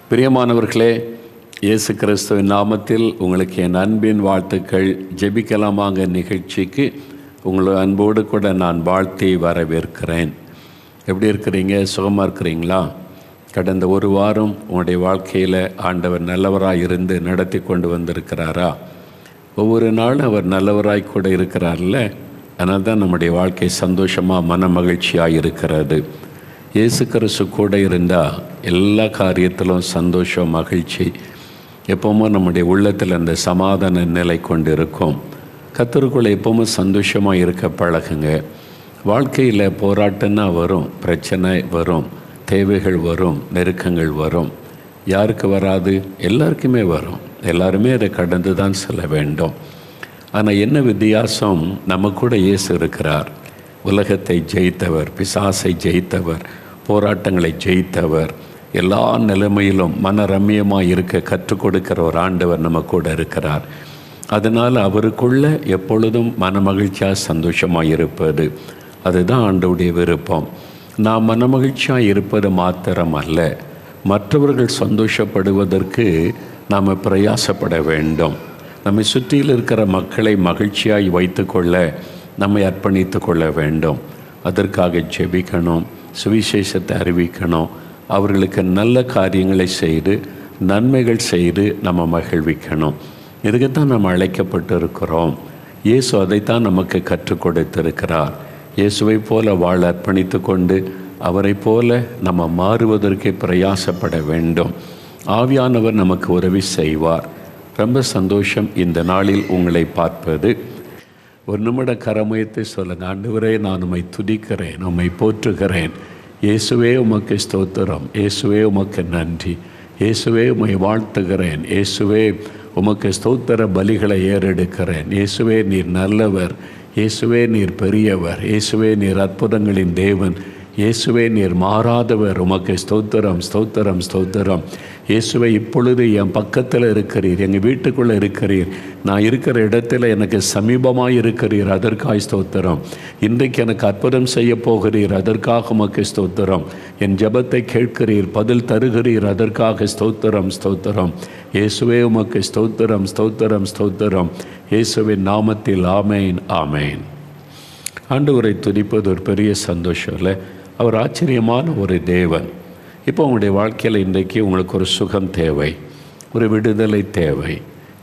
பிரியமானவர்களே, இயேசு கிறிஸ்துவின் நாமத்தில் உங்களுக்கு என் அன்பின் வாழ்த்துக்கள். ஜெபிக்கலாமாங்க நிகழ்ச்சிக்கு உங்களை அன்போடு கூட நான் வாழ்த்தி வரவேற்கிறேன். எப்படி இருக்கிறீங்க? சுகமாக இருக்கிறீங்களா? கடந்த ஒரு வாரம் உங்களுடைய வாழ்க்கையில் ஆண்டவர் நல்லவராக இருந்து நடத்தி கொண்டு வந்திருக்கிறாரா? ஒவ்வொரு நாளும் அவர் நல்லவராய் கூட இருக்கிறார்ல. அதனால் தான் நம்முடைய வாழ்க்கை சந்தோஷமாக மன மகிழ்ச்சியாக இருக்கிறது. இயேசு கிறிஸ்து கூட இருந்தால் எல்லா காரியத்திலும் சந்தோஷம், மகிழ்ச்சி, எப்போவுமே நம்முடைய உள்ளத்தில் அந்த சமாதான நிலை கொண்டு இருக்கும். கர்த்தருக்குள்ளே எப்போவுமே சந்தோஷமாக இருக்க பழகுங்க. வாழ்க்கையில் போராட்டம்னா வரும், பிரச்சனை வரும், தேவைகள் வரும், நெருக்கங்கள் வரும். யாருக்கு வராது? எல்லாருக்குமே வரும். எல்லாருமே அதை கடந்து தான் செல்ல வேண்டும். ஆனால் என்ன வித்தியாசம்? நம்ம கூட இயேசு இருக்கிறார். உலகத்தை ஜெயித்தவர், பிசாசை ஜெயித்தவர், போராட்டங்களை ஜெயித்தவர், எல்லா நிலைமையிலும் மனரம்யமாக இருக்க கற்றுக் கொடுக்கிற ஒரு ஆண்டவர் நம்ம கூட இருக்கிறார். அதனால் அவருக்குள்ள எப்பொழுதும் மனமகிழ்ச்சியாக சந்தோஷமாக இருப்பது, அதுதான் ஆண்டவருடைய விருப்பம். நாம் மனமகிழ்ச்சியாக இருப்பது மாத்திரம் அல்ல, மற்றவர்கள் சந்தோஷப்படுவதற்கு நாம் பிரயாசப்பட வேண்டும். நம்மை சுற்றியில் இருக்கிற மக்களை மகிழ்ச்சியாய் வைத்துக்கொள்ள நம்மை அர்ப்பணித்து கொள்ள வேண்டும். அதற்காக ஜெபிக்கணும், சுவிசேஷத்தை அறிவிக்கணும், அவர்களுக்கு நல்ல காரியங்களை செய்து நன்மைகள் செய்து நம்ம மகிழ்விக்கணும். இதுக்குத்தான் நம்ம அழைக்கப்பட்டு இருக்கிறோம். இயேசு அதைத்தான் நமக்கு கற்றுக் கொடுத்திருக்கிறார். இயேசுவை போல வாழ அர்ப்பணித்து கொண்டு அவரை போல நம்ம மாறுவதற்கு பிரயாசப்பட வேண்டும். ஆவியானவர் நமக்கு உதவி செய்வார். ரொம்ப சந்தோஷம் இந்த நாளில் உங்களை பார்ப்பது. ஒரு நிமிட கரமுயத்தை சொல்லுங்கள். ஆண்டவரே, நான் உம்மை துதிக்கிறேன், உம்மை போற்றுகிறேன். இயேசுவே உமக்கு ஸ்தோத்திரம், இயேசுவே உமக்கு நன்றி, இயேசுவே உம்மை வாழ்த்துகிறேன், இயேசுவே உமக்கு ஸ்தோத்திர பலிகளை ஏறெடுக்கிறேன். இயேசுவே நீர் நல்லவர், இயேசுவே நீர் பெரியவர், இயேசுவே நீர் அற்புதங்களின் தேவன், இயேசுவே நீர் மாறாதவர். உமக்கு ஸ்தோத்திரம், ஸ்தோத்திரம், ஸ்தோத்திரம். இயேசுவே இப்பொழுது என் பக்கத்தில் இருக்கிறீர், எங்கள் வீட்டுக்குள்ளே இருக்கிறீர், நான் இருக்கிற இடத்துல எனக்கு சமீபமாக இருக்கிறீர், அதற்காக ஸ்தோத்திரம். இன்றைக்கு எனக்கு அற்புதம் செய்ய போகிறீர், அதற்காக உமக்கு ஸ்தோத்திரம். என் ஜெபத்தை கேட்கிறீர், பதில் தருகிறீர், அதற்காக ஸ்தோத்திரம், ஸ்தோத்திரம். இயேசுவே உமக்கு ஸ்தோத்திரம், ஸ்தோத்திரம், ஸ்தோத்திரம். இயேசுவின் நாமத்தில் ஆமேன், ஆமேன். ஆண்டவரை துதிப்பது ஒரு பெரிய சந்தோஷம் இல்லை? அவர் ஆச்சரியமான ஒரு தேவன். இப்போ உங்களுடைய வாழ்க்கையில் இன்றைக்கு உங்களுக்கு ஒரு சுகம் தேவை, ஒரு விடுதலை தேவை,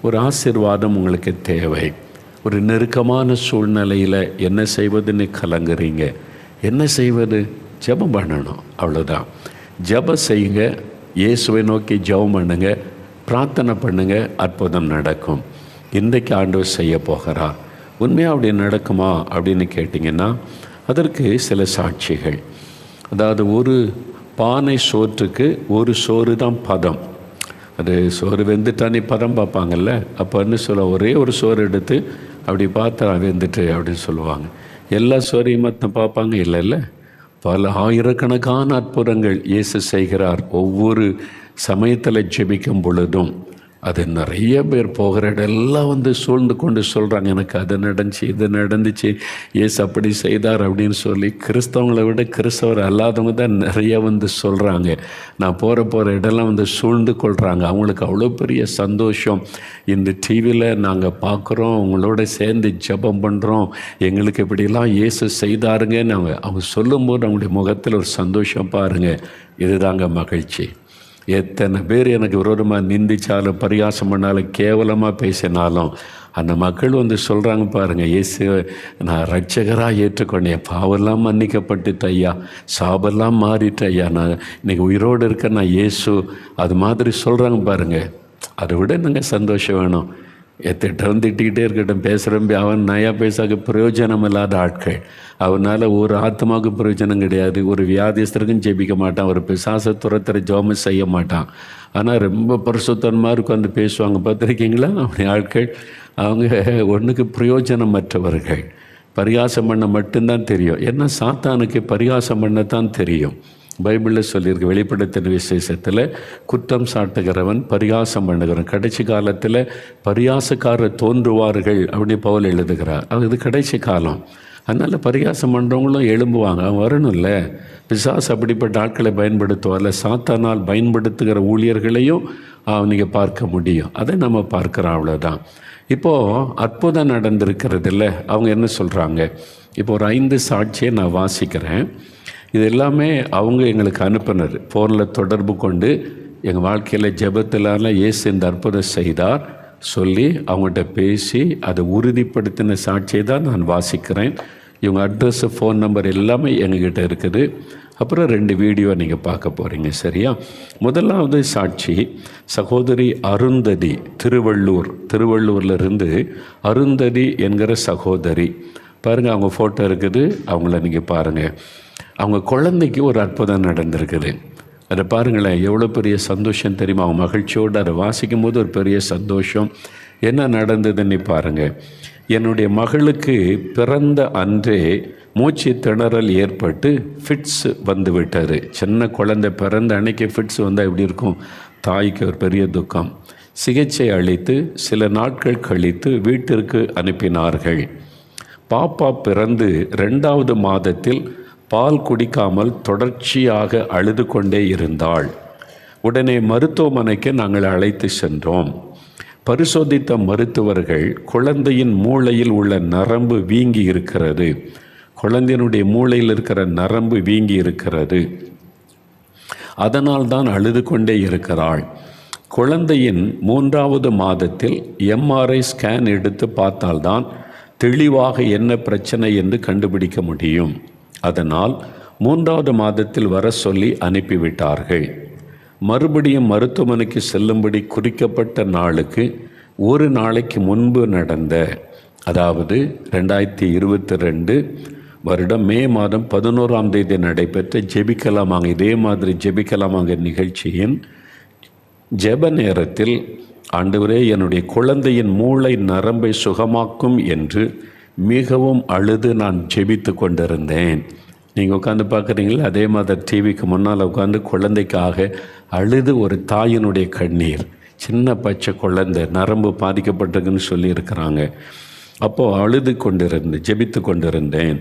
ஒரு ஆசீர்வாதம் உங்களுக்கு தேவை. ஒரு நெருக்கமான சூழ்நிலையில் என்ன செய்வதுன்னு கலங்குறீங்க. என்ன செய்வது? ஜெபம் பண்ணணும், அவ்வளோதான். ஜெபம் செய்யுங்க, இயேசுவை நோக்கி ஜெபம் பண்ணுங்க, பிரார்த்தனை பண்ணுங்க, அற்புதம் நடக்கும். இன்றைக்கு ஆண்டவர் செய்ய போகிறார். உண்மையாக அப்படி நடக்குமா அப்படின்னு கேட்டிங்கன்னா அதற்கு சில சாட்சிகள். அதாவது ஒரு பானை சோற்றுக்கு ஒரு சோறு தான் பதம். அது சோறு வெந்துட்டானே பதம் பார்ப்பாங்கல்ல. அப்போ என்ன சொல்ல, ஒரே ஒரு சோறு எடுத்து அப்படி பார்த்தா வெந்துட்டு அப்படின்னு சொல்லுவாங்க. எல்லா சோறையும் மட்டும் பார்ப்பாங்க? இல்லை. பல ஆயிரக்கணக்கான அற்புதங்கள் இயேசு செய்கிறார். ஒவ்வொரு சமயத்தில் ஜெபிக்கும் பொழுதும் அது நிறைய பேர் போகிற இடெல்லாம் வந்து சூழ்ந்து கொண்டு சொல்கிறாங்க, எனக்கு அது நடந்துச்சு, இது நடந்துச்சு, இயேசு அப்படி செய்தார் அப்படின்னு சொல்லி. கிறிஸ்தவங்களை விட கிறிஸ்தவர் அல்லாதவங்க தான் நிறைய வந்து சொல்கிறாங்க. நான் போகிற இடெல்லாம் வந்து சூழ்ந்து கொள்கிறாங்க. அவங்களுக்கு அவ்வளோ பெரிய சந்தோஷம். இந்த டிவியில் நாங்கள் பார்க்குறோம், அவங்களோட சேர்ந்து ஜெபம் பண்ணுறோம், எங்களுக்கு இப்படிலாம் இயேசு செய்தாருங்கன்னு அவங்க சொல்லும்போது அவங்களுடைய முகத்தில் ஒரு சந்தோஷம் பாருங்கள். இதுதாங்க மகிழ்ச்சி. எத்தனை பேர் எனக்கு விரோதமாக நிந்திச்சாலும், பரிகாசம் பண்ணாலும், கேவலமாக பேசினாலும் அந்த மக்கள் வந்து சொல்கிறாங்க பாருங்கள், இயேசு நான் ரட்சகராக ஏற்றுக்கொண்டேன், பாவெல்லாம் மன்னிக்கப்பட்டு ஐயா, சாபெல்லாம் மாறிட்டு ஐயா, நான் இன்றைக்கி உயிரோடு இருக்க நான் இயேசு, அது மாதிரி சொல்கிறாங்க பாருங்கள். அதை விட நாங்கள் சந்தோஷம் வேணும். திட்டிக்கிட்டே இருக்கட்டும், பேசுகிறப்ப அவன் நயா பேசாக பிரயோஜனம் இல்லாத ஆட்கள். அவனால் ஒரு ஆத்மாவுக்கு பிரயோஜனம் கிடையாது. ஒரு வியாதிஸ்தருக்கும் ஜெபிக்க மாட்டான், ஒரு பிசாச துரத்துற ஜெபம் செய்ய மாட்டான். ஆனால் ரொம்ப பரிசுத்தமாக இருக்கும் வந்து பேசுவாங்க, பார்த்துருக்கீங்களா? அப்படி ஆட்கள் அவங்க ஒன்றுக்கு பிரயோஜனமற்றவர்கள். பரிகாசம் பண்ண மட்டும்தான் தெரியும். ஏன்னா சாத்தானுக்கு பரிகாசம் பண்ணத்தான் தெரியும். பைபிளில் சொல்லியிருக்கு, வெளிப்படுத்தின விசேஷத்தில் குற்றம் சாட்டுகிறவன் பரிகாசம் பண்ணுகிறவன், கடைசி காலத்தில் பரியாசக்காரர் தோன்றுவார்கள் அப்படி பவுல் எழுதுகிறார். அது கடைசி காலம். அதனால் பரிகாசம் பண்ணுறவங்களும் எழும்புவாங்க, வரணும்ல. பிசாசு அப்படிப்பட்ட ஆட்களை பயன்படுத்துவார்ல, சாத்தானால் பயன்படுத்துகிற ஊழியர்களையும் நீங்கள் பார்க்க முடியும். அதை நம்ம பார்க்குறோம், அவ்வளோதான். இப்போது அற்புதம் நடந்திருக்கிறது இல்லை. அவங்க என்ன சொல்கிறாங்க, இப்போ ஒரு 5 சாட்சியை நான் வாசிக்கிறேன். இது எல்லாமே அவங்க எங்களுக்கு அனுப்பினர். ஃபோனில் தொடர்பு கொண்டு எங்கள் வாழ்க்கையில் ஜெபத்திலான இயேசு இந்த அற்புதம் செய்தார் சொல்லி அவங்கள்ட்ட பேசி அதை உறுதிப்படுத்தின சாட்சியை தான் நான் வாசிக்கிறேன். இவங்க அட்ரஸ்ஸு, ஃபோன் நம்பர் எல்லாமே எங்ககிட்ட இருக்குது. அப்புறம் 2 வீடியோ நீங்கள் பார்க்க போகிறீங்க, சரியா? முதலாவது சாட்சி சகோதரி அருந்ததி, திருவள்ளூர்லேருந்து அருந்ததி என்கிற சகோதரி. பாருங்கள், அவங்க ஃபோட்டோ இருக்குது, அவங்கள நீங்கள் பாருங்கள். அவங்க குழந்தைக்கு ஒரு அற்புதம் நடந்திருக்குது. அதை பாருங்களேன், எவ்வளோ பெரிய சந்தோஷம் தெரியுமா? அவங்க மகிழ்ச்சியோடு அதை வாசிக்கும் போது ஒரு பெரிய சந்தோஷம். என்ன நடந்ததுன்னு பாருங்கள். என்னுடைய மகளுக்கு பிறந்த அன்றே மூச்சு திணறல் ஏற்பட்டு ஃபிட்ஸ் வந்து விட்டார். சின்ன குழந்தை பிறந்த அன்னைக்கு ஃபிட்ஸ் வந்தால் எப்படி இருக்கும்? தாய்க்கு ஒரு பெரிய துக்கம். சிகிச்சை அளித்து சில நாட்கள் கழித்து வீட்டிற்கு அனுப்பினார்கள். பாப்பா பிறந்து 2வது மாதத்தில் பால் குடிக்காமல் தொடர்ச்சியாக அழுது கொண்டே இருந்தாள். உடனே மருத்துவமனைக்கு நாங்கள் அழைத்து சென்றோம். பரிசோதித்த மருத்துவர்கள் குழந்தையின் மூளையில் உள்ள நரம்பு வீங்கி இருக்கிறது, குழந்தையினுடைய மூளையில் இருக்கிற நரம்பு வீங்கி இருக்கிறது, அதனால் தான் அழுது கொண்டே இருக்கிறாள். குழந்தையின் 3வது மாதத்தில் MRI ஸ்கேன் எடுத்து பார்த்தால்தான் தெளிவாக என்ன பிரச்சனை என்று கண்டுபிடிக்க முடியும். அதனால் 3வது மாதத்தில் வர சொல்லி அனுப்பிவிட்டார்கள். மறுபடியும் மருத்துவமனைக்கு செல்லும்படி குறிக்கப்பட்ட நாளுக்கு ஒரு நாளைக்கு முன்பு நடந்த, அதாவது 2022 வருடம் மே மாதம் 11ஆம் தேதி நடைபெற்ற ஜெபிக்கலாமாங்க, இதே மாதிரி ஜெபிக்கலாமாங்க நிகழ்ச்சியின் ஜெப நேரத்தில், ஆண்டவரே என்னுடைய குழந்தையின் மூளை நரம்பை சுகமாக்கும் என்று மிகவும் அழுது நான் ஜெபித்து கொண்டிருந்தேன். நீங்கள் உட்காந்து பார்க்குறீங்களா, அதே மாதிரி டிவிக்கு முன்னால் உட்காந்து குழந்தைக்காக அழுது, ஒரு தாயினுடைய கண்ணீர், சின்ன பச்சை குழந்தை நரம்பு பாதிக்கப்பட்டிருக்குன்னு சொல்லியிருக்கிறாங்க. அப்போது அழுது ஜெபித்து கொண்டிருந்தேன்.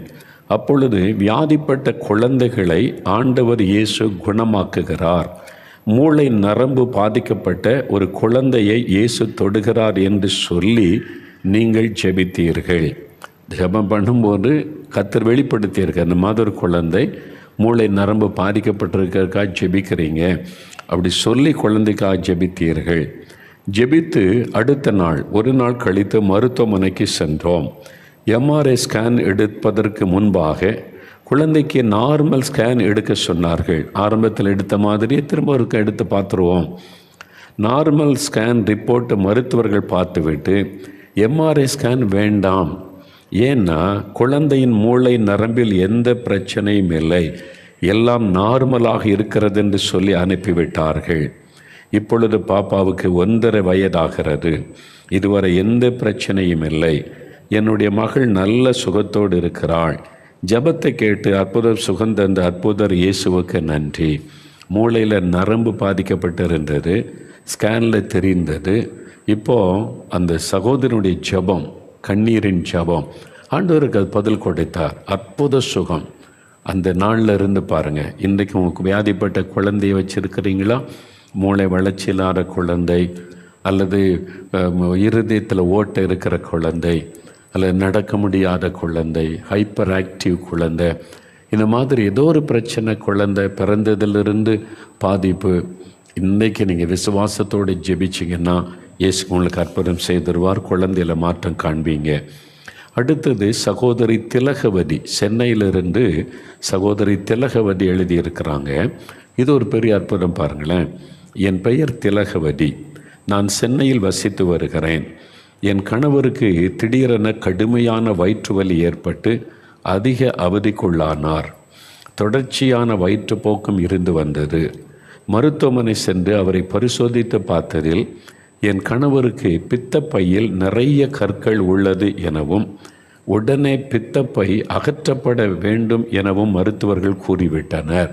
அப்பொழுது வியாதிப்பட்ட குழந்தைகளை ஆண்டவர் இயேசு குணமாக்குகிறார், மூளை நரம்பு பாதிக்கப்பட்ட ஒரு குழந்தையை இயேசு தொடுகிறார் என்று சொல்லி நீங்கள் ஜெபித்தீர்கள். ஜெபம் பண்ணும்போது கர்த்தர் வெளிப்படுத்தியிருக்க, அந்த மாதிரி ஒரு குழந்தை மூளை நரம்பு பாதிக்கப்பட்டிருக்கிறதுக்காக ஜெபிக்கிறீங்க, அப்படி சொல்லி குழந்தைக்காக ஜெபித்தீர்கள். ஜெபித்து அடுத்த நாள், ஒரு நாள் கழித்து மருத்துவமனைக்கு சென்றோம். MRI ஸ்கேன் எடுப்பதற்கு முன்பாக குழந்தைக்கு நார்மல் ஸ்கேன் எடுக்க சொன்னார்கள். ஆரம்பத்தில் எடுத்த மாதிரியே திரும்ப ஒருக்க எடுத்து பார்த்துருவோம். நார்மல் ஸ்கேன் ரிப்போர்ட் மருத்துவர்கள் பார்த்துவிட்டு MRI ஸ்கேன் வேண்டாம், ஏன்னா குழந்தையின் மூளை நரம்பில் எந்த பிரச்சனையும் இல்லை, எல்லாம் நார்மலாக இருக்கிறது என்று சொல்லி அனுப்பிவிட்டார்கள். இப்பொழுது பாப்பாவுக்கு 1.5 வயதாகிறது. இதுவரை எந்த பிரச்சனையும் இல்லை. என்னுடைய மகள் நல்ல சுகத்தோடு இருக்கிறாள். ஜெபத்தை கேட்டு அற்புதர் சுகந்தந்த அற்புதர் இயேசுவுக்கு நன்றி. மூளையில் நரம்பு பாதிக்கப்பட்டிருந்தது, ஸ்கேனில் தெரிந்தது. இப்போது அந்த சகோதரனுடைய ஜெபம், கண்ணீரின் ஜெபம், ஆண்டவருக்கு அது பதில் கொடுத்தார். அற்புத சுகம். அந்த நாளில் இருந்து பாருங்கள், இன்றைக்கு உங்களுக்கு வியாதிப்பட்ட குழந்தையை வச்சுருக்கிறீங்களா? மூளை வளர்ச்சி இல்லாத குழந்தை, அல்லது இருதயத்தில் ஓட்டை இருக்கிற குழந்தை, அல்லது நடக்க முடியாத குழந்தை, ஹைப்பர் ஆக்டிவ் குழந்தை, இந்த மாதிரி ஏதோ ஒரு பிரச்சனை, குழந்தை பிறந்ததிலிருந்து பாதிப்பு, இன்றைக்கி நீங்கள் விசுவாசத்தோடு ஜெபிச்சிங்கன்னா இயேசு உங்களுக்கு அற்புதம் செய்திருவார், குழந்தையில் மாற்றம் காண்பீங்க. அடுத்தது சகோதரி திலகவதி, சென்னையிலிருந்து சகோதரி திலகவதி எழுதியிருக்கிறாங்க. இது ஒரு பெரிய அற்புதம் பாருங்களேன். என் பெயர் திலகவதி, நான் சென்னையில் வசித்து வருகிறேன். என் கணவருக்கு திடீரென கடுமையான வயிற்று வலி ஏற்பட்டு அதிக அவதிக்குள்ளானார். தொடர்ச்சியான வயிற்றுப்போக்கும் இருந்து வந்தது. மருத்துவமனை சென்று அவரை பரிசோதித்து பார்த்ததில் என் கணவருக்கு பித்தப்பையில் நிறைய கற்கள் உள்ளது எனவும் உடனே பித்தப்பை அகற்றப்பட வேண்டும் எனவும் மருத்துவர்கள் கூறிவிட்டனர்.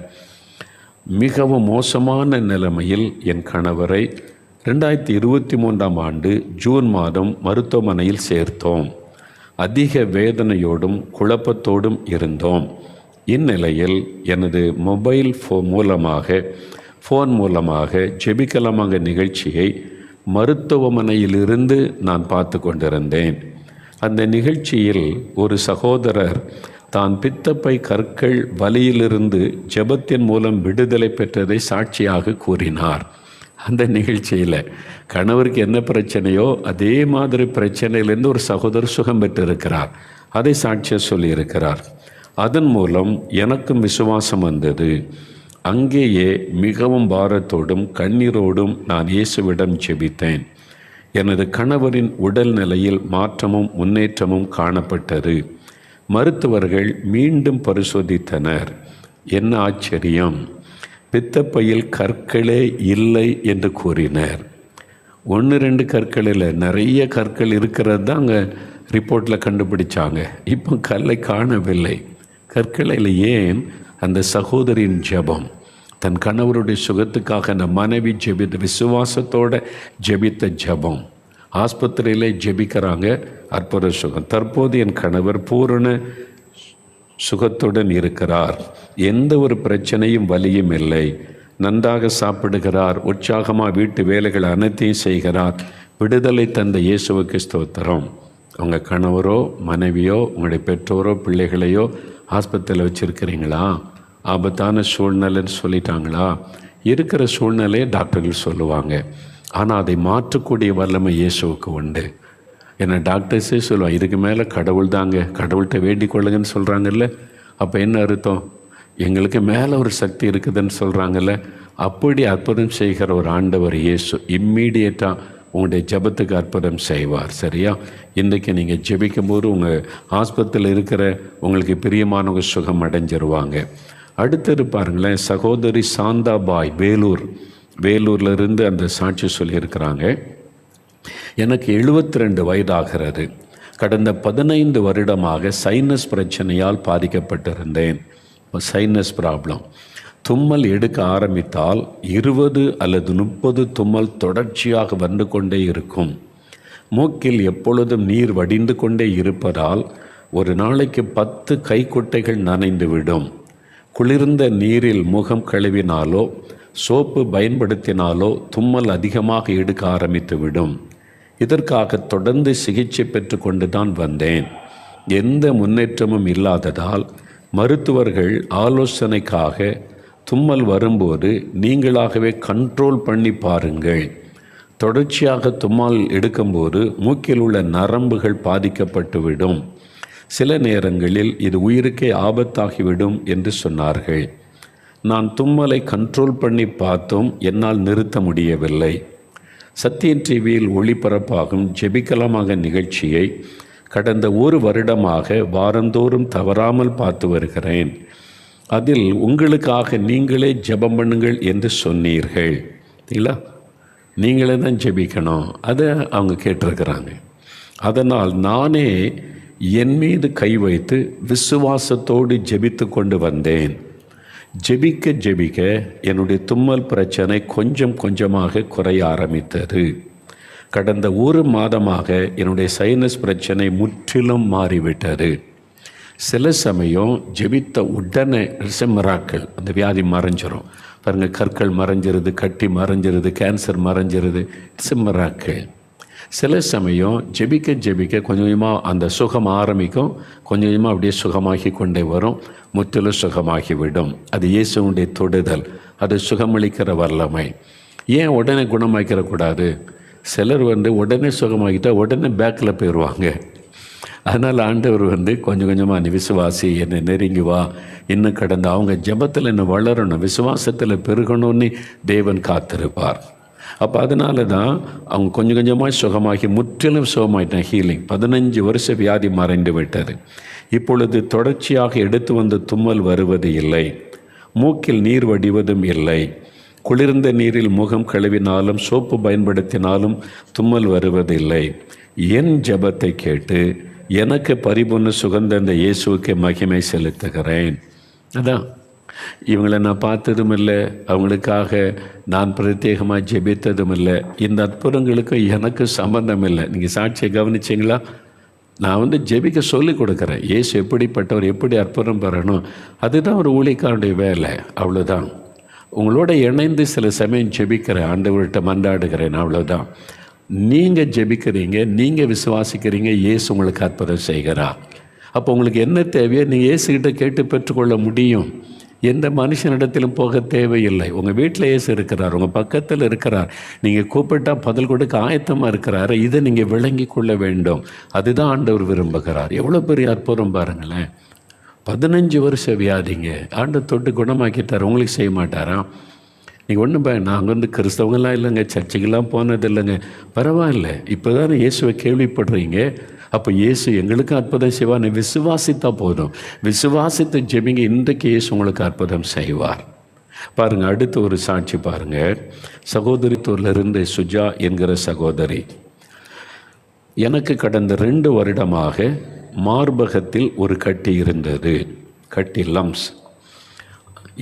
மிகவும் மோசமான நிலைமையில் என் கணவரை 2023ஆம் ஆண்டு ஜூன் மாதம் மருத்துவமனையில் சேர்த்தோம். அதிக வேதனையோடும் குழப்பத்தோடும் இருந்தோம். இந்நிலையில் எனது மொபைல் ஃபோன் மூலமாக ஜெபிக்கலாமாங்க நிகழ்ச்சியை மருத்துவமனையிலிருந்து நான் பார்த்து கொண்டிருந்தேன். அந்த நிகழ்ச்சியில் ஒரு சகோதரர் தான் பித்தப்பை கற்கள் வலியிலிருந்து ஜெபத்தின் மூலம் விடுதலை பெற்றதை சாட்சியாக கூறினார். அந்த நிகழ்ச்சியில் கணவருக்கு என்ன பிரச்சனையோ அதே மாதிரி பிரச்சனையிலேருந்து ஒரு சகோதரர் சுகம் பெற்றிருக்கிறார். அதை சாட்சியாக சொல்லியிருக்கிறார். அதன் மூலம் எனக்கும் விசுவாசம் வந்தது. அங்கேயே மிகவும் பாரத்தோடும் கண்ணீரோடும் நான் இயேசுவிடம் ஜெபித்தேன். எனது கணவரின் உடல் நிலையில் மாற்றமும் முன்னேற்றமும் காணப்பட்டது. மருத்துவர்கள் மீண்டும் பரிசோதித்தனர். என்ன ஆச்சரியம்! பித்தப்பையில் கற்களே இல்லை என்று கூறினர். 1-2 கற்கள் இல்லை, நிறைய கற்கள் இருக்கிறது தான் அங்கே ரிப்போர்ட்டில் கண்டுபிடிச்சாங்க. இப்போ கல்லை காணவில்லை. கற்களில் ஏன்? அந்த சகோதரின் ஜெபம், தன் கணவருடைய சுகத்துக்காக அந்த மனைவி ஜெபித்த விசுவாசத்தோடு ஜெபித்த ஜெபம். ஆஸ்பத்திரியிலே ஜெபிக்கிறாங்க, அற்புத சுகம். தற்போது என் கணவர் பூரண சுகத்துடன் இருக்கிறார். எந்த ஒரு பிரச்சனையும் வலியும் இல்லை. நன்றாக சாப்பிடுகிறார். உற்சாகமாக வீட்டு வேலைகள் அனைத்தையும் செய்கிறார். விடுதலை தந்த இயேசுவுக்கு ஸ்தோத்திரம். உங்கள் கணவரோ மனைவியோ உங்களுடைய பெற்றோரோ பிள்ளைகளையோ ஆஸ்பத்திரியில் வச்சுருக்கிறீங்களா? ஆபத்தான சூழ்நிலைன்னு சொல்லிட்டாங்களா? இருக்கிற சூழ்நிலையை டாக்டர்கள் சொல்லுவாங்க. ஆனால் அதை மாற்றக்கூடிய வல்லமை இயேசுவுக்கு உண்டு. ஏன்னா டாக்டர்ஸே சொல்லுவாங்க, இதுக்கு மேலே கடவுள் தாங்க, கடவுள்கிட்ட வேண்டிக் கொள்ளுங்கன்னு சொல்கிறாங்கல்ல. அப்போ என்ன அர்த்தம்? எங்களுக்கு மேலே ஒரு சக்தி இருக்குதுன்னு சொல்கிறாங்கல்ல. அப்படி அற்புதம் செய்கிற ஒரு ஆண்டவர் இயேசு இம்மீடியட்டாக உங்களுடைய ஜெபத்துக்கு அற்புதம் செய்வார். சரியா? இன்றைக்கி நீங்கள் ஜெபிக்கும்போது உங்கள் ஆஸ்பத்திரியில் இருக்கிற உங்களுக்கு பிரியமானவங்க சுகம் அடைஞ்சிருவாங்க. அடுத்தது பாருங்களேன், சகோதரி சாந்தாபாய் வேலூர்லேருந்து அந்த சாட்சி சொல்லியிருக்கிறாங்க. எனக்கு 72 வயதாகிறது. கடந்த 15 வருடமாக சைனஸ் பிரச்சனையால் பாதிக்கப்பட்டிருந்தேன். Sinus problem. தும்மல் எடுக்க ஆரம்பித்தால் 20 அல்லது 30 தும்மல் தொடர்ச்சியாக வந்து கொண்டே இருக்கும். மூக்கில் எப்பொழுதும் நீர் வடிந்து கொண்டே இருப்பதால் ஒரு நாளைக்கு 10 கைக்குட்டைகள் நனைந்துவிடும். குளிர்ந்த நீரில் முகம் கழுவினாலோ சோப்பு பயன்படுத்தினாலோ தும்மல் அதிகமாக எடுக்க ஆரம்பித்துவிடும். இதற்காக தொடர்ந்து சிகிச்சை பெற்று கொண்டு தான் வந்தேன். எந்த முன்னேற்றமும் இல்லாததால் மருத்துவர்கள் ஆலோசனைக்காக தும்மல் வரும்போது நீங்களாகவே கண்ட்ரோல் பண்ணி பாருங்கள். தொடர்ச்சியாக தும்மல் எடுக்கும்போது மூக்கில் உள்ள நரம்புகள் பாதிக்கப்பட்டுவிடும். சில நேரங்களில் இது உயிருக்கே ஆபத்தாகிவிடும் என்று சொன்னார்கள். நான் தும்மலை கண்ட்ரோல் பண்ணி பார்த்தும் என்னால் நிறுத்த முடியவில்லை. சத்தியம் டிவியில் ஒளிபரப்பாகும் ஜெபிக்கலாமாக நிகழ்ச்சியை கடந்த 1 வருடமாக வாரந்தோறும் தவறாமல் பார்த்து வருகிறேன். அதில் உங்களுக்காக நீங்களே ஜெபம் பண்ணுங்கள் என்று சொன்னீர்கள். இல்லைங்களா? நீங்களே தான் ஜெபிக்கணும். அதை அவங்க கேட்டிருக்கிறாங்க. அதனால் நானே என் மீது கை வைத்து விசுவாசத்தோடு ஜெபித்து கொண்டு வந்தேன். ஜெபிக்க என்னுடைய தும்மல் பிரச்சனை கொஞ்சம் கொஞ்சமாக குறைய ஆரம்பித்தது. கடந்த 1 மாதமாக என்னுடைய சைனஸ் பிரச்சனை முற்றிலும் மாறிவிட்டது. சில சமயம் ஜெபித்த உடனே மிராக்கள், அந்த வியாதி மறைஞ்சிரும். பாருங்கள், கற்கள் மறைஞ்சிருது, கட்டி மறைஞ்சிருது, கேன்சர் மறைஞ்சிருது. மிராக்கள். சில சமயம் ஜெபிக்க கொஞ்சம் கொஞ்சமாக அந்த சுகம் ஆரம்பிக்கும். கொஞ்சம் கொஞ்சமாக அப்படியே சுகமாகி கொண்டே வரும். முற்றிலும் சுகமாகிவிடும். அது இயேசுவுடைய தொடுதல். அது சுகமளிக்கிற வல்லமை. ஏன் உடனே குணமாக்கிடக்கூடாது? சிலர் உடனே சுகமாகிட்டால் உடனே பேக்கில் போயிடுவாங்க. அதனால் ஆண்டவர் கொஞ்சம் கொஞ்சமாக நீ விசுவாசி, என்னை நெருங்கி வா, இன்னும் கடந்து அவங்க ஜெபத்தில் என்ன வளரணும், விசுவாசத்தில் பெருகணும்னு தேவன் காத்திருப்பார். அப்போ அதனால தான் அவங்க கொஞ்சம் கொஞ்சமாக சுகமாகி முற்றிலும் சுகமாயிட்டான். ஹீலிங். 15 வருஷ வியாதி மறைந்து விட்டது. இப்பொழுது தொடர்ச்சியாக எடுத்து வந்த தும்மல் வருவது இல்லை. மூக்கில் நீர் வடிவதும் இல்லை. குளிர்ந்த நீரில் முகம் கழுவினாலும் சோப்பு பயன்படுத்தினாலும் தும்மல் வருவதில்லை. என் ஜெபத்தை கேட்டு எனக்கு பரிபூர்ண சுகந்தந்த இயேசுவுக்கு மகிமை செலுத்துகிறேன். அதான் இவங்களை நான் பார்த்ததும் இல்லை, அவங்களுக்காக நான் பிரத்யேகமாக ஜெபித்ததும் இல்லை. இந்த அற்புதங்களுக்கு எனக்கு சம்பந்தம் இல்லை. நீங்கள் சாட்சியை கவனிச்சிங்களா? நான் ஜெபிக்க சொல்லிக் கொடுக்குறேன். இயேசு எப்படிப்பட்டவர், எப்படி அற்புதம் பெறணும், அதுதான் ஒரு ஊழியக்காரனுடைய வேலை. அவ்வளோதான். உங்களோட இணைந்து சில சமயம் ஜெபிக்கிறேன், ஆண்டவர்கிட்ட மன்றாடுகிறேன், அவ்வளோதான். நீங்கள் ஜெபிக்கிறீங்க, நீங்கள் விசுவாசிக்கிறீங்க, இயேசு உங்களுக்கு அற்புதம் செய்கிறார். அப்போ உங்களுக்கு என்ன தேவையோ நீங்கள் இயேசுகிட்ட கேட்டு பெற்றுக்கொள்ள முடியும். எந்த மனுஷனிடத்திலும் போக தேவையில்லை. உங்கள் வீட்டில் இயேசு இருக்கிறார், உங்கள் பக்கத்தில் இருக்கிறார், நீங்கள் கூப்பிட்டா பதில் கொடுக்க ஆயத்தமாக இருக்கிறாரு. இதை நீங்கள் விளங்கி கொள்ள வேண்டும். அதுதான் ஆண்டவர் விரும்புகிறார். எவ்வளோ பெரிய அற்புதம் பாருங்களேன். 15 வருஷம் வியாதிங்க ஆண்டவர் தொட்டு குணமாக்கிட்டார். உங்களுக்கு செய்ய மாட்டாரா? நீங்கள் ஒன்றும் நாங்கள் கிறிஸ்தவங்களாம் இல்லைங்க, சர்ச்சுக்கெல்லாம் போனது இல்லைங்க. பரவாயில்ல, இப்போ தானே இயேசுவை கேள்விப்படுறீங்க. அப்போ இயேசு எங்களுக்கு அற்புதம் செய்வார். நீ விசுவாசித்தா போதும். விசுவாசித்து ஜெபிங்க, இன்றைக்கு இயேசு உங்களுக்கு அற்புதம் செய்வார். பாருங்கள், அடுத்த ஒரு சாட்சி பாருங்கள். சகோதரித்தூரிலிருந்து சுஜா என்கிற சகோதரி, எனக்கு கடந்த 2 வருடமாக மார்பகத்தில் ஒரு கட்டி இருந்தது, கட்டி லம்ஸ்.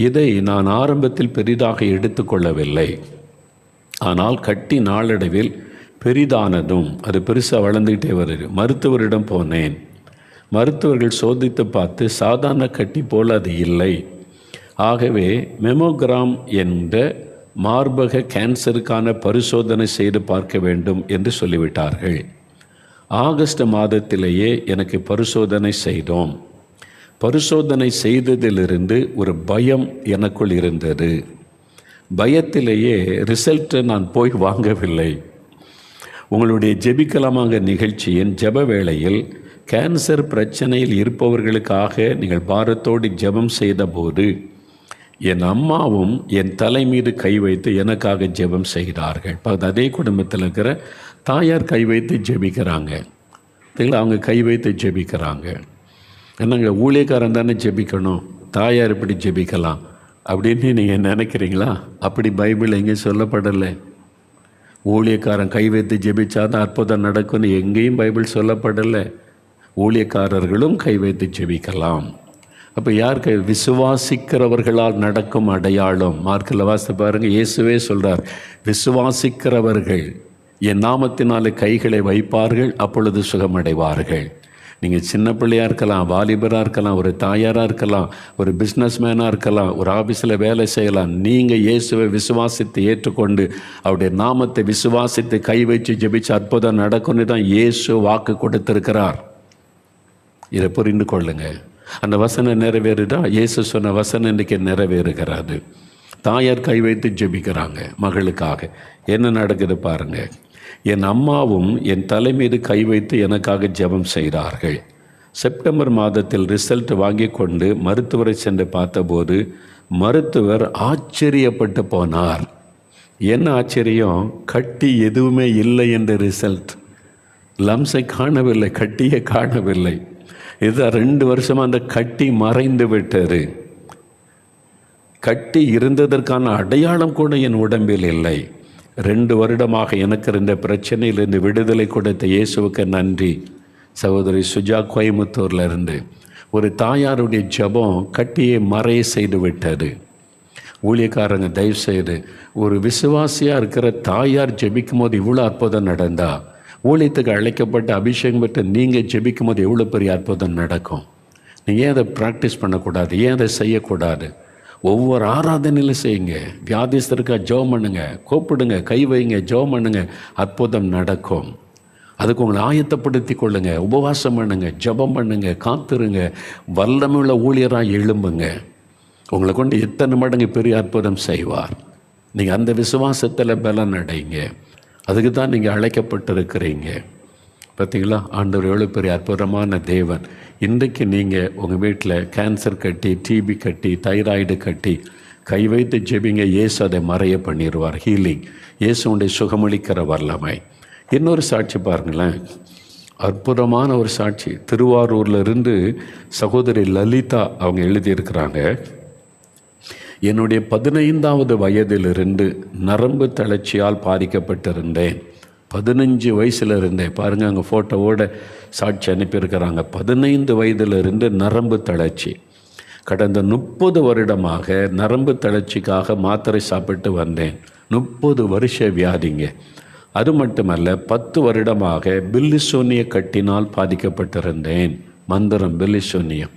இதை நான் ஆரம்பத்தில் பெரிதாக எடுத்துக்கொள்ளவில்லை. ஆனால் கட்டி நாளடைவில் பெரிதானதும் அது பெருசாக வளர்ந்துக்கிட்டே வருது. மருத்துவரிடம் போனேன். மருத்துவர்கள் சோதித்து பார்த்து சாதாரண கட்டி போல் அது இல்லை. ஆகவே மெமோகிராம் என்ற மார்பக கேன்சருக்கான பரிசோதனை செய்து பார்க்க வேண்டும் என்று சொல்லிவிட்டார்கள். ஆகஸ்ட் மாதத்திலேயே எனக்கு பரிசோதனை செய்தோம். பரிசோதனை செய்ததிலிருந்து ஒரு பயம் எனக்குள் இருந்தது. பயத்திலேயே ரிசல்ட்டை நான் போய் வாங்கவில்லை. உங்களுடைய ஜெபிக்கலாமாங்க நிகழ்ச்சியின் ஜெப வேளையில் கேன்சர் பிரச்சனையில் இருப்பவர்களுக்காக நீங்கள் பாரத்தோடு ஜெபம் செய்தபோது என் அம்மாவும் என் தலை மீது கை வைத்து எனக்காக ஜெபம் செய்கிறார்கள். அதே குடும்பத்தில் இருக்கிற தாயார் கை வைத்து ஜெபிக்கிறாங்க. அவங்க கை வைத்து ஜெபிக்கிறாங்க. என்னங்க, ஊழியக்காரன் தானே ஜெபிக்கணும், தாயார் இப்படி ஜெபிக்கலாம் அப்படின்னு நீங்கள் நினைக்கிறீங்களா? அப்படி பைபிள் எங்கேயும் சொல்லப்படலை. ஊழியக்காரன் கை வைத்து ஜெபிச்சாதான் அற்புதம் நடக்கும்னு எங்கேயும் பைபிள் சொல்லப்படலை. ஊழியக்காரர்களும் கை வைத்து ஜெபிக்கலாம். அப்போ யார் விசுவாசிக்கிறவர்களால் நடக்கும் அடையாளம். மார்க்கில் வாசித்து பாருங்கள், இயேசுவே சொல்கிறார், விசுவாசிக்கிறவர்கள் என் நாமத்தினாலே கைகளை வைப்பார்கள், அப்பொழுது சுகமடைவார்கள். நீங்கள் சின்ன பிள்ளையாக இருக்கலாம், வாலிபராக இருக்கலாம், ஒரு தாயாராக இருக்கலாம், ஒரு பிஸ்னஸ்மேனாக இருக்கலாம், ஒரு ஆஃபீஸில் வேலை செய்யலாம். நீங்கள் இயேசுவை விசுவாசித்து ஏற்றுக்கொண்டு அவருடைய நாமத்தை விசுவாசித்து கை வச்சு ஜெபிச்சு அற்புதம் நடக்கும்னு தான் இயேசு வாக்கு கொடுத்திருக்கிறார். இதை புரிந்து கொள்ளுங்க. அந்த வசனம் நிறைவேறுதா? இயேசு சொன்ன வசனம் இன்றைக்கி நிறைவேறுகிறாரு. தாயார் கை வைத்து ஜெபிக்கிறாங்க மகளுக்காக. என்ன நடக்குது பாருங்கள். என் அம்மாவும் என் தலை மீது கை வைத்து எனக்காக ஜெபம் செய்கிறார்கள். செப்டம்பர் மாதத்தில் ரிசல்ட் வாங்கி கொண்டு மருத்துவரை சென்று பார்த்தபோது மருத்துவர் ஆச்சரியப்பட்டு போனார். என்ன ஆச்சரியம்? கட்டி எதுவுமே இல்லை என்ற ரிசல்ட். லம்ஸை காணவில்லை, கட்டியை காணவில்லை. இது 2 வருஷமாக அந்த கட்டி மறைந்து விட்டது. கட்டி இருந்ததற்கான அடையாளம் கூட என் உடம்பில் இல்லை. 2 வருடமாக எனக்கு இருந்த பிரச்சனையிலிருந்து விடுதலை கொடுத்த இயேசுவுக்கு நன்றி. சகோதரி சுஜா கோயம்புத்தூரில் இருந்து ஒரு தாயாருடைய ஜெபம் கட்டியை மறைய செய்து விட்டது. ஊழியக்காரங்க தயவு செய்து, ஒரு விசுவாசியாக இருக்கிற தாயார் ஜெபிக்கும் போது இவ்வளோ அற்புதம் நடந்தா, ஊழியத்துக்கு அழைக்கப்பட்ட அபிஷேகம் பெற்ற நீங்கள் ஜெபிக்கும் போது எவ்வளோ பெரிய அற்புதம் நடக்கும். நீங்கள் ஏன் அதை ப்ராக்டிஸ் பண்ணக்கூடாது? ஏன் அதை செய்யக்கூடாது? ஒவ்வொரு ஆராதனையிலும் செய்யுங்க. வியாதிஸ்தருக்கா ஜெபம் பண்ணுங்க, கூப்பிடுங்க, கை வைங்க, ஜெபம் பண்ணுங்க, அற்புதம் நடக்கும். அதுக்கு உங்களை ஆயத்தப்படுத்தி கொள்ளுங்க. உபவாசம் பண்ணுங்க, ஜெபம் பண்ணுங்க, காத்துருங்க. வல்லமையுள்ள ஊழியராக எழும்புங்க. உங்களை கொண்டு எத்தனை மடங்கு பெரிய அற்புதம் செய்வார். நீங்கள் அந்த விசுவாசத்தில் பலன் அடைங்க. அதுக்கு தான் நீங்கள் அழைக்கப்பட்டிருக்கிறீங்க. பார்த்தீங்களா, ஆண்டவர் எவ்வளோ பெரிய அற்புதமான தேவன். இன்றைக்கு நீங்கள் உங்கள் வீட்டில் கேன்சர் கட்டி, டிபி கட்டி, தைராய்டு கட்டி கை வைத்து ஜெபிங்க. இயேசு அதை மறைய பண்ணிடுவார். ஹீலிங், இயேசுடைய சுகமளிக்கிற வல்லமை. இன்னொரு சாட்சி பாருங்களேன், அற்புதமான ஒரு சாட்சி. திருவாரூரில் இருந்து சகோதரி லலிதா அவங்க எழுதியிருக்கிறாங்க. என்னுடைய 15வது வயதிலிருந்து நரம்பு தளர்ச்சியால் பாதிக்கப்பட்டிருந்தேன். 15 வயசில் இருந்தேன். பாருங்கள், அங்கே ஃபோட்டோவோட சாட்சி அனுப்பியிருக்கிறாங்க. 15 வயதிலிருந்து நரம்பு தளர்ச்சி. கடந்த 30 வருடமாக நரம்பு தளர்ச்சிக்காக மாத்திரை சாப்பிட்டு வந்தேன். 30 வருஷ வியாதிங்க. அது மட்டுமல்ல, 10 வருடமாக பில்லிசூனிய கட்டினால் பாதிக்கப்பட்டிருந்தேன். மந்திரம், பில்லிசூனியம்.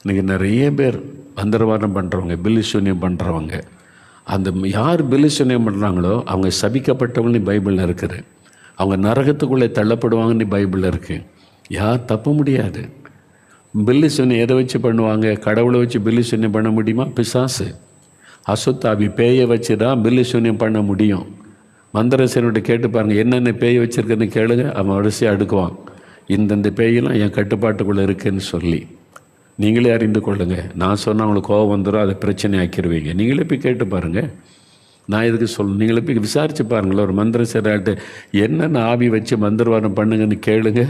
இன்றைக்கி நிறைய பேர் மந்திரவாதம் பண்ணுறவங்க, பில்லிசூனியம் பண்ணுறவங்க, அந்த யார் பில்லிசூனியம் பண்ணுறாங்களோ அவங்க சபிக்கப்பட்டவங்கன்னு பைபிளில் இருக்குது. அவங்க நரகத்துக்குள்ளே தள்ளப்படுவாங்கன்னு பைபிளில் இருக்குது. யார் தப்ப முடியாது. பில்லிசூனியம் எதை வச்சு பண்ணுவாங்க? கடவுளை வச்சு பில்லிசூனியம் பண்ண முடியுமா? பிசாசு, அசுத்தாவி, பேயை வச்சு தான் பில்லிசூனியம் பண்ண முடியும். மந்திரசேனோட கேட்டு பாருங்கள், என்னென்ன பேய் வச்சுருக்குன்னு கேளுங்க. அவன் வரிசையாக அடுக்குவான். இந்தந்த பேயெல்லாம் என் கட்டுப்பாட்டுக்குள்ளே இருக்குதுன்னு சொல்லி நீங்களே அறிந்து கொள்ளுங்கள். நான் சொன்னால் அவங்களுக்கு கோபம் வந்துடும், அதை பிரச்சனை ஆக்கிடுவீங்க. நீங்களே போய் கேட்டு பாருங்கள். நான் எதுக்கு நீங்களே போய் விசாரித்து பாருங்களேன். ஒரு மந்திரசேனாட்ட என்னென்ன ஆவி வச்சு மந்திரவாதம் பண்ணுங்கன்னு கேளுங்க,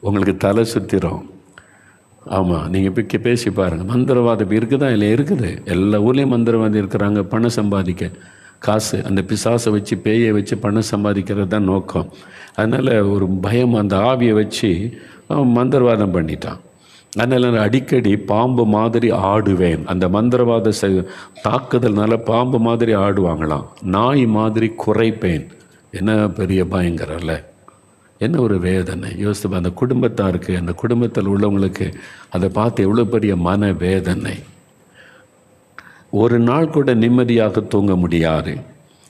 உங்களுக்கு தலை சுற்றிடும். ஆமாம், நீங்கள் போய் பேசி பாருங்கள். மந்திரவாதம் இருக்குதா? இல்லை, இருக்குது. எல்லா ஊர்லேயும் மந்திரவாதி இருக்கிறாங்க. பணம் சம்பாதிக்க, காசு, அந்த பிசாசை வச்சு, பேயை வச்சு பணம் சம்பாதிக்கிறது தான் நோக்கம். அதனால் ஒரு பயம், அந்த ஆவியை வச்சு அவன் மந்திரவாதம் பண்ணிட்டான். அதனால் நான் அடிக்கடி பாம்பு மாதிரி ஆடுவேன். அந்த மந்திரவாத தாக்குதல்னால பாம்பு மாதிரி ஆடுவாங்களாம். நாய் மாதிரி குறைப்பேன். என்ன பெரிய பயங்கரம்ல, என்ன ஒரு வேதனை. யோசித்து அந்த குடும்பத்தாருக்கு, அந்த குடும்பத்தில் உள்ளவங்களுக்கு அதை பார்த்து எவ்வளோ பெரிய மன வேதனை. ஒரு நாள் கூட நிம்மதியாக தூங்க முடியாது.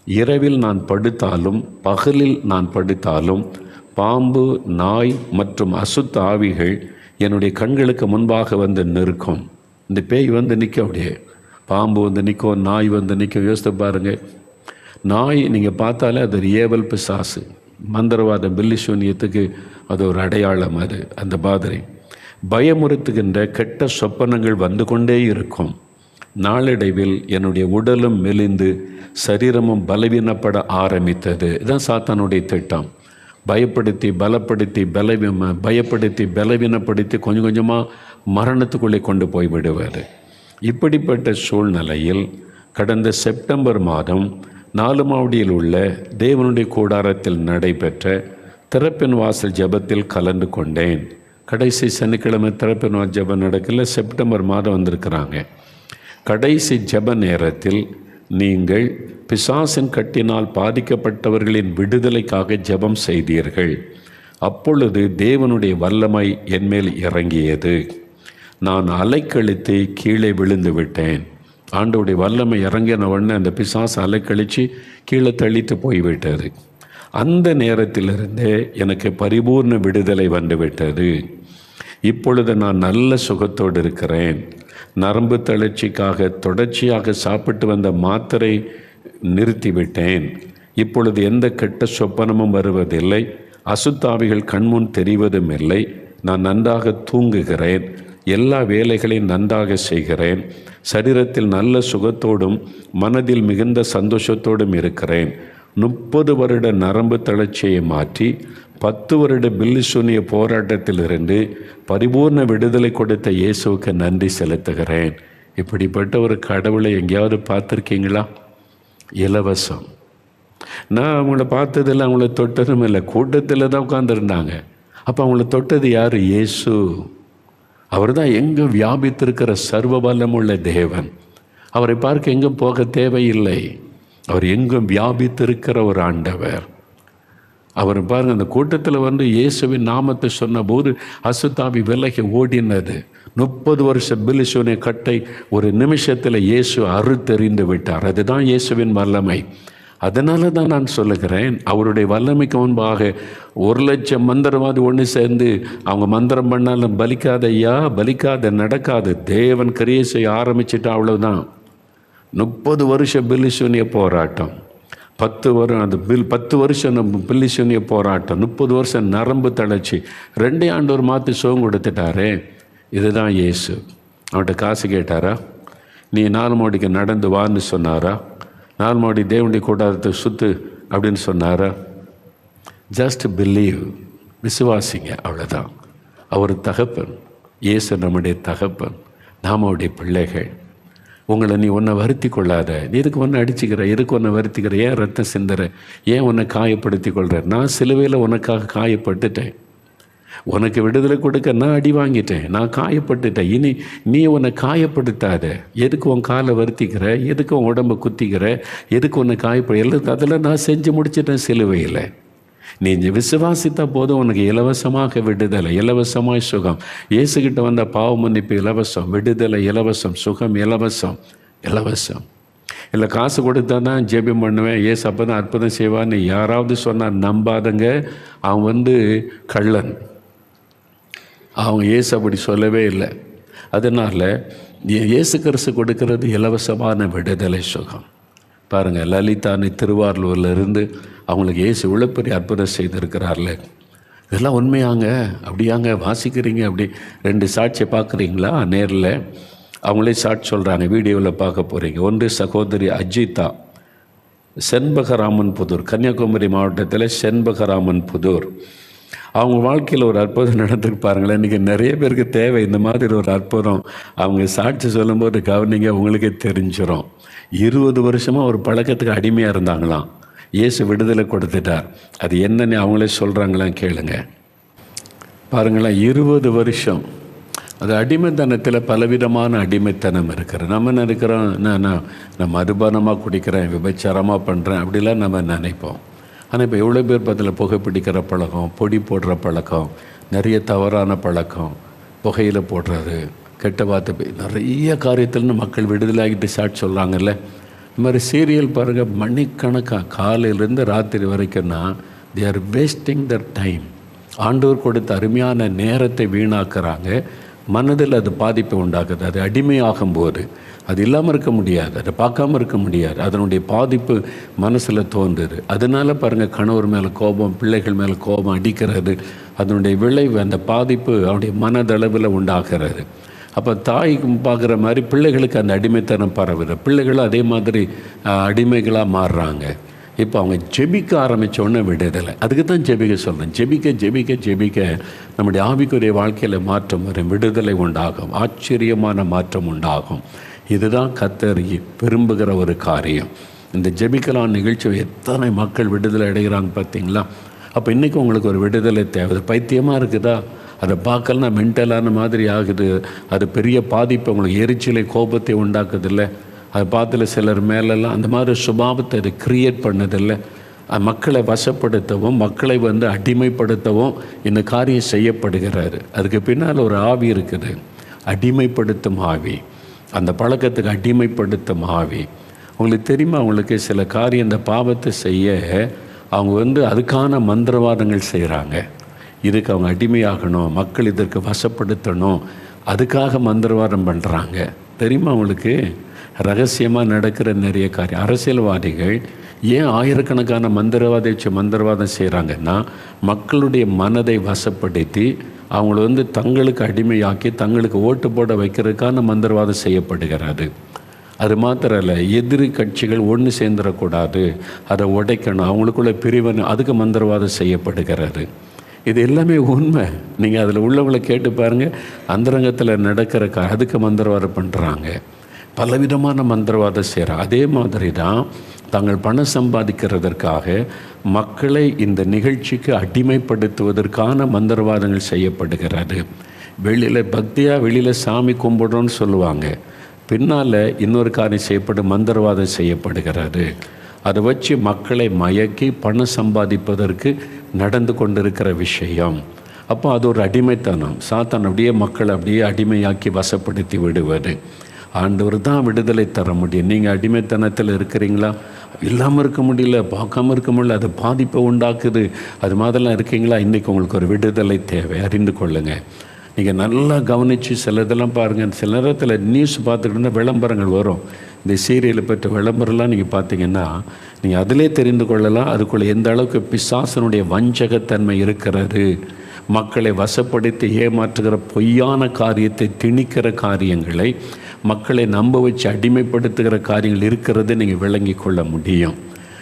இரவில் நான் படுத்தாலும் பகலில் நான் படுத்தாலும் பாம்பு, நாய் மற்றும் அசுத்த ஆவிகள் என்னுடைய கண்களுக்கு முன்பாக வந்து நிற்கும். இந்த பேய் வந்து நிற்கும், அப்படியே பாம்பு வந்து நிற்கும், நாய் வந்து நிற்கும். யோசித்து பாருங்கள். நாய் நீங்கள் பார்த்தாலே அது ஒரு ஏவல் பிசாசு, மந்திரவாத பில்லிசூனியத்துக்கு அது ஒரு அடையாளம். அது அந்த மாதிரி பயமுறுத்துகின்ற கெட்ட சொப்பனங்கள் வந்து கொண்டே இருக்கும். நாளடைவில் என்னுடைய உடலும் மெலிந்து சரீரமும் பலவீனப்பட ஆரம்பித்தது. இதுதான் சாத்தானுடைய திட்டம். பயப்படுத்தி பலவீனப்படுத்தி கொஞ்சம் கொஞ்சமாக மரணத்துக்குள்ளே கொண்டு போய் விடுவார். இப்படிப்பட்ட சூழ்நிலையில் கடந்த செப்டம்பர் மாதம் 4 மாவடியில் உள்ள தேவனுடைய கூடாரத்தில் நடைபெற்ற திறப்பின் வாசல் ஜெபத்தில் கலந்து கொண்டேன். கடைசி சனிக்கிழமை திறப்பின் வாசல் ஜெபம் நடக்கல, செப்டம்பர் மாதம் வந்திருக்கிறாங்க. கடைசி ஜெப நேரத்தில் நீங்கள் பிசாசின் கட்டினால் பாதிக்கப்பட்டவர்களின் விடுதலைக்காக ஜெபம் செய்தீர்கள். அப்பொழுது தேவனுடைய வல்லமை என்மேல் இறங்கியது. நான் அலைக்கழித்து கீழே விழுந்து விட்டேன். ஆண்டவருடைய வல்லமை இறங்கின உடனே அந்த பிசாசு அலைக்கழித்து கீழே தள்ளித்து போய்விட்டது. அந்த நேரத்திலிருந்தே எனக்கு பரிபூர்ண விடுதலை வந்துவிட்டது. இப்பொழுது நான் நல்ல சுகத்தோடு இருக்கிறேன். நரம்பு தளர்ச்சிக்காக தொடர்ச்சியாக சாப்பிட்டு வந்த மாத்திரை நிறுத்திவிட்டேன். இப்பொழுது எந்த கெட்ட சொப்பனமும் வருவதில்லை. அசுத்தாவிகள் கண்முன் தெரிவதும் இல்லை. நான் நன்றாக தூங்குகிறேன். எல்லா வேலைகளையும் நன்றாக செய்கிறேன். சரீரத்தில் நல்ல சுகத்தோடும் மனதில் மிகுந்த சந்தோஷத்தோடும் இருக்கிறேன். 30 வருட நரம்பு தளர்ச்சியை மாற்றி 10 வருட பில்லிசூனிய போராட்டத்திலிருந்து பரிபூர்ண விடுதலை கொடுத்த இயேசுவுக்கு நன்றி செலுத்துகிறேன். இப்படிப்பட்ட ஒரு கடவுளை எங்கேயாவது பார்த்துருக்கீங்களா? இலவசம். நான் அவங்கள பார்த்ததில்லை, அவங்கள தொட்டதும் இல்லை. கூட்டத்தில் தான் உட்காந்துருந்தாங்க. அப்போ அவங்கள தொட்டது யார்? இயேசு. அவர் தான் எங்கே வியாபித்திருக்கிற சர்வ வல்லமுள்ள தேவன். அவரை பார்க்க எங்கும் போக தேவையில்லை. அவர் எங்கும் வியாபித்திருக்கிற ஒரு ஆண்டவர். அவர் பாருங்கள், அந்த கூட்டத்தில் வந்து இயேசுவின் நாமத்தை சொன்னபோது அசுத்தாவி விலகி ஓடினது. 30 வருஷ பில்லிசூனிய கட்டை ஒரு நிமிஷத்தில் இயேசு அறுத்தெறிந்து விட்டார். அதுதான் இயேசுவின் வல்லமை. அதனால தான் நான் சொல்லுகிறேன், அவருடைய வல்லமைக்கு முன்பாக 1,00,000 மந்திரவாதி ஒன்று சேர்ந்து அவங்க மந்திரம் பண்ணாலும் பலிக்காத, பலிக்காத, நடக்காது. தேவன் கிரியை செய்ய ஆரம்பிச்சுட்டா அவ்வளோதான். 30 வருஷ பில்லிசூனிய போராட்டம், 10 வருஷம் பில்லிசூனிய போராட்டம், 30 வருஷம் நரம்பு தளர்ச்சி, 2 ஆண்டு மாற்றி சுகம் கொடுத்துட்டாரே. இதுதான் இயேசு. அவன்கிட்ட காசு கேட்டாரா? நீ 4 மாடிக்கு நடந்து வான்னு சொன்னாரா? 4 மாடி தேவனுடைய கூடாரத்தை சுத்து அப்படின்னு சொன்னாரா? ஜஸ்ட் பிலீவ், விசுவாசிங்க, அவ்வளோதான். அவர் தகப்பன். இயேசு நம்முடைய தகப்பன், நாம் அவருடைய பிள்ளைகள். உங்களை நீ ஒன்றை வருத்தி கொள்ளாத. நீ எதுக்கு ஒன்று அடிச்சுக்கிற, எதுக்கு ஒன்றை வருத்திக்கிற, ஏன் ரத்தம் சிந்துற, ஏன் உன்னை காயப்படுத்தி கொள்கிற? நான் சிலுவையில் உனக்காக காயப்பட்டுட்டேன். உனக்கு விடுதலை கொடுக்க நான் அடி வாங்கிட்டேன், நான் காயப்பட்டுட்டேன். இனி நீ உன்னை காயப்படுத்தாத. எதுக்கு உன் காலை வருத்திக்கிற, எதுக்கு உன் உடம்பை குத்திக்கிற, எதுக்கு உன்னை காயப்பட, எல்லாம் அதெல்லாம் நான் செஞ்சு முடிச்சிட்டேன் சிலுவையில். நீ விசுவாசித்த போது உனக்கு இலவசமாக விடுதலை, இலவசமாய் சுகம். இயேசுகிட்ட வந்த பாவ மன்னிப்பு இலவசம், விடுதலை இலவசம், சுகம் இலவசம். இலவசம் இல்லை காசு கொடுத்தா தான் ஜெபம் பண்ணுவேன், ஏசு அப்போ தான் அற்புதம் செய்வான்னு யாராவது சொன்னார் நம்பாதங்க. அவன் கள்ளன். அவங்க இயேசு அப்படி சொல்லவே இல்லை. அதனால் இயேசு கிறிஸ்து கொடுக்கறது இலவசமான விடுதலை, சுகம். பாருங்கள், லலிதானி திருவாரூரில் இருந்து அவங்களுக்கு இயேசு இவ்வளோ பெரிய அற்புதம் செய்திருக்கிறார்ல. இதெல்லாம் உண்மையாங்க? அப்படியாங்க வாசிக்கிறீங்க? அப்படி 2 சாட்சியை பார்க்குறீங்களா நேரில்? அவங்களே சாட்சி சொல்கிறாங்க, வீடியோவில் பார்க்க போகிறீங்க. ஒன்று சகோதரி அஜிதா, செண்பகராமன் புதூர், கன்னியாகுமரி மாவட்டத்தில் செண்பகராமன் புதூர். அவங்க வாழ்க்கையில் ஒரு அற்புதம் நடந்துட்டு பாருங்களேன். இன்றைக்கி நிறைய பேருக்கு தேவை இந்த மாதிரி ஒரு அற்புதம். அவங்க சாட்சி சொல்லும்போது கவனிங்க, உங்களுக்கே தெரிஞ்சிடும். 20 வருஷமாக ஒரு பழக்கத்துக்கு அடிமையாக இருந்தாங்களாம். இயேசு விடுதலை கொடுத்துட்டார். அது என்னன்னு அவங்களே சொல்கிறாங்களாம், கேளுங்க. பாருங்களேன், 20 வருஷம் அது அடிமைத்தனத்தில் பலவிதமான அடிமைத்தனம் இருக்கிற. நம்ம நினைக்கிறோம், நான் மதுபானமாக குடிக்கிறேன், விபச்சாரமாக பண்ணுறேன், அப்படிலாம் நம்ம நினைப்போம். ஆனால் இப்போ எவ்வளோ பேர் பதில் புகைப்பிடிக்கிற பழக்கம், பொடி போடுற பழக்கம், நிறைய தவறான பழக்கம், புகையில் போடுறது, கெட்ட வார்த்தை, நிறைய காரியத்தில்னு மக்கள் விடுதலை ஆகிட்டு சாட்சி சொல்கிறாங்கல்ல. இந்த மாதிரி சீரியல் பாருங்கள், மணிக்கணக்காக காலையிலேருந்து ராத்திரி வரைக்கும்னா they are wasting their time. ஆண்டவர் கொடுத்த அருமையான நேரத்தை வீணாக்குறாங்க. மனதில் அது பாதிப்பை உண்டாக்குது. அது அடிமையாகும்போது அது இல்லாமல் இருக்க முடியாது, அதை பார்க்காம இருக்க முடியாது. அதனுடைய பாதிப்பு மனசில் தோன்றுது. அதனால் பாருங்கள், கணவர் மேலே கோபம், பிள்ளைகள் மேலே கோபம் அடிக்கிறது, அதனுடைய விளைவு, அந்த பாதிப்பு அவனுடைய மனதளவில் உண்டாகிறது. அப்போ தாய்க்கு பார்க்குற மாதிரி பிள்ளைகளுக்கு அந்த அடிமைத்தனம் பரவுது. பிள்ளைகளும் அதே மாதிரி அடிமைகளாக மாறுறாங்க. இப்போ அவங்க ஜெபிக்க ஆரம்பித்தோன்னே விடுதலை. அதுக்கு தான் ஜெபிக்க சொல்கிறேன். ஜெபிக்க ஜெபிக்க ஜெபிக்க நம்முடைய ஆவிக்குரிய வாழ்க்கையில் மாற்றம் வரும், விடுதலை உண்டாகும், ஆச்சரியமான மாற்றம் உண்டாகும். இதுதான் கர்த்தர் விரும்புகிற ஒரு காரியம். இந்த ஜெபிக்கலாம் நிகழ்ச்சி எத்தனை மக்கள் விடுதலை அடைகிறாங்க பார்த்தீங்களா? அப்போ இன்றைக்கி உங்களுக்கு ஒரு விடுதலை தேவை. பைத்தியமாக இருக்குதா? அதை பார்க்கலன்னா மென்டலான மாதிரி ஆகுது. அது பெரிய பாதிப்பை, உங்களுக்கு எரிச்சலை, கோபத்தை உண்டாக்குதில்லை. அதை பார்த்துல சிலர் மேலெல்லாம் அந்த மாதிரி சுபாவத்தை அது கிரியேட் பண்ணதில்லை. மக்களை வசப்படுத்தவும், மக்களை அடிமைப்படுத்தவும் இந்த காரியம் செய்யப்படுகிறாரு. அதுக்கு பின்னால் ஒரு ஆவி இருக்குது, அடிமைப்படுத்தும் ஆவி. அந்த பழக்கத்துக்கு அடிமைப்படுத்தும் ஆவி. உங்களுக்கு தெரியுமா? அவங்களுக்கு சில காரியம், இந்த பாவத்தை செய்ய அவங்க அதுக்கான மந்திரவாதங்கள் செய்கிறாங்க. இதுக்கு அவங்க அடிமையாகணும், மக்கள் இதற்கு வசப்படுத்தணும், அதுக்காக மந்திரவாதம் பண்ணுறாங்க. தெரியுமா உங்களுக்கு? ரகசியமாக நடக்கிற நிறைய காரியம். அரசியல்வாதிகள் ஏன் ஆயிரக்கணக்கான மந்திரவாதம் செய்கிறாங்கன்னா, மக்களுடைய மனதை வசப்படுத்தி அவங்கள தங்களுக்கு அடிமையாக்கி தங்களுக்கு ஓட்டு போட வைக்கிறதுக்கான மந்திரவாதம் செய்யப்படுகிறது. அது மாத்திரம் இல்லை, எதிரி கட்சிகள் ஒன்று சேர்ந்துடக்கூடாது, அதை உடைக்கணும், அவங்களுக்குள்ள பிரிவினை, அதுக்கு மந்திரவாதம் செய்யப்படுகிறது. இது எல்லாமே உண்மை. நீங்கள் அதில் உள்ளவங்களை கேட்டு பாருங்கள். அந்தரங்கத்தில் நடக்கிற அதுக்கு மந்திரவாதம் பண்ணுறாங்க, பலவிதமான மந்திரவாதம் செய்கிறாங்க. அதே மாதிரி தான் தாங்கள் பணம் சம்பாதிக்கிறதற்காக மக்களை இந்த நிகழ்ச்சிக்கு அடிமைப்படுத்துவதற்கான மந்திரவாதங்கள் செய்யப்படுகிறது. வெளியில் பக்தியாக வெளியில் சாமி கும்பிடுறோன்னு சொல்லுவாங்க, பின்னால் இன்னொரு காரியம் செய்யப்படும், மந்திரவாதம் செய்யப்படுகிறது. அதை வச்சு மக்களை மயக்கி பணம் சம்பாதிப்பதற்கு நடந்து கொண்டிருக்கிற விஷயம். அப்போ அது ஒரு அடிமைத்தனம். சாத்தான் அப்படியே மக்களை அப்படியே அடிமையாக்கி வசப்படுத்தி விடுவது. ஆண்டவர் தான் விடுதலை தர முடியும். நீங்கள் அடிமைத்தனத்தில் இருக்கிறீங்களா? இல்லாமல் இருக்க முடியல, பார்க்காம இருக்க முடியல, அது பாதிப்பை உண்டாக்குது, அது மாதிரிலாம் இருக்கீங்களா? இன்றைக்கி உங்களுக்கு ஒரு விடுதலை தேவை, அறிந்து கொள்ளுங்கள். நீங்கள் நல்லா கவனித்து சில இதெல்லாம் பாருங்கள். சில நேரத்தில் நியூஸ் பார்த்துக்கிட்டு இருந்தால் விளம்பரங்கள் வரும். இந்த சீரியலை பற்றி விளம்பரம்லாம் நீங்கள் பார்த்தீங்கன்னா நீங்கள் அதிலே தெரிந்து கொள்ளலாம் அதுக்குள்ளே எந்த அளவுக்கு பிசாசனுடைய வஞ்சகத்தன்மை இருக்கிறது. மக்களை வசப்படுத்தி ஏமாற்றுகிற பொய்யான காரியத்தை திணிக்கிற காரியங்களை, மக்களை நம்ப வச்சு அடிமைப்படுத்துகிற காரியங்கள் இருக்கிறது நீங்கள் விளங்கி கொள்ள முடியும்.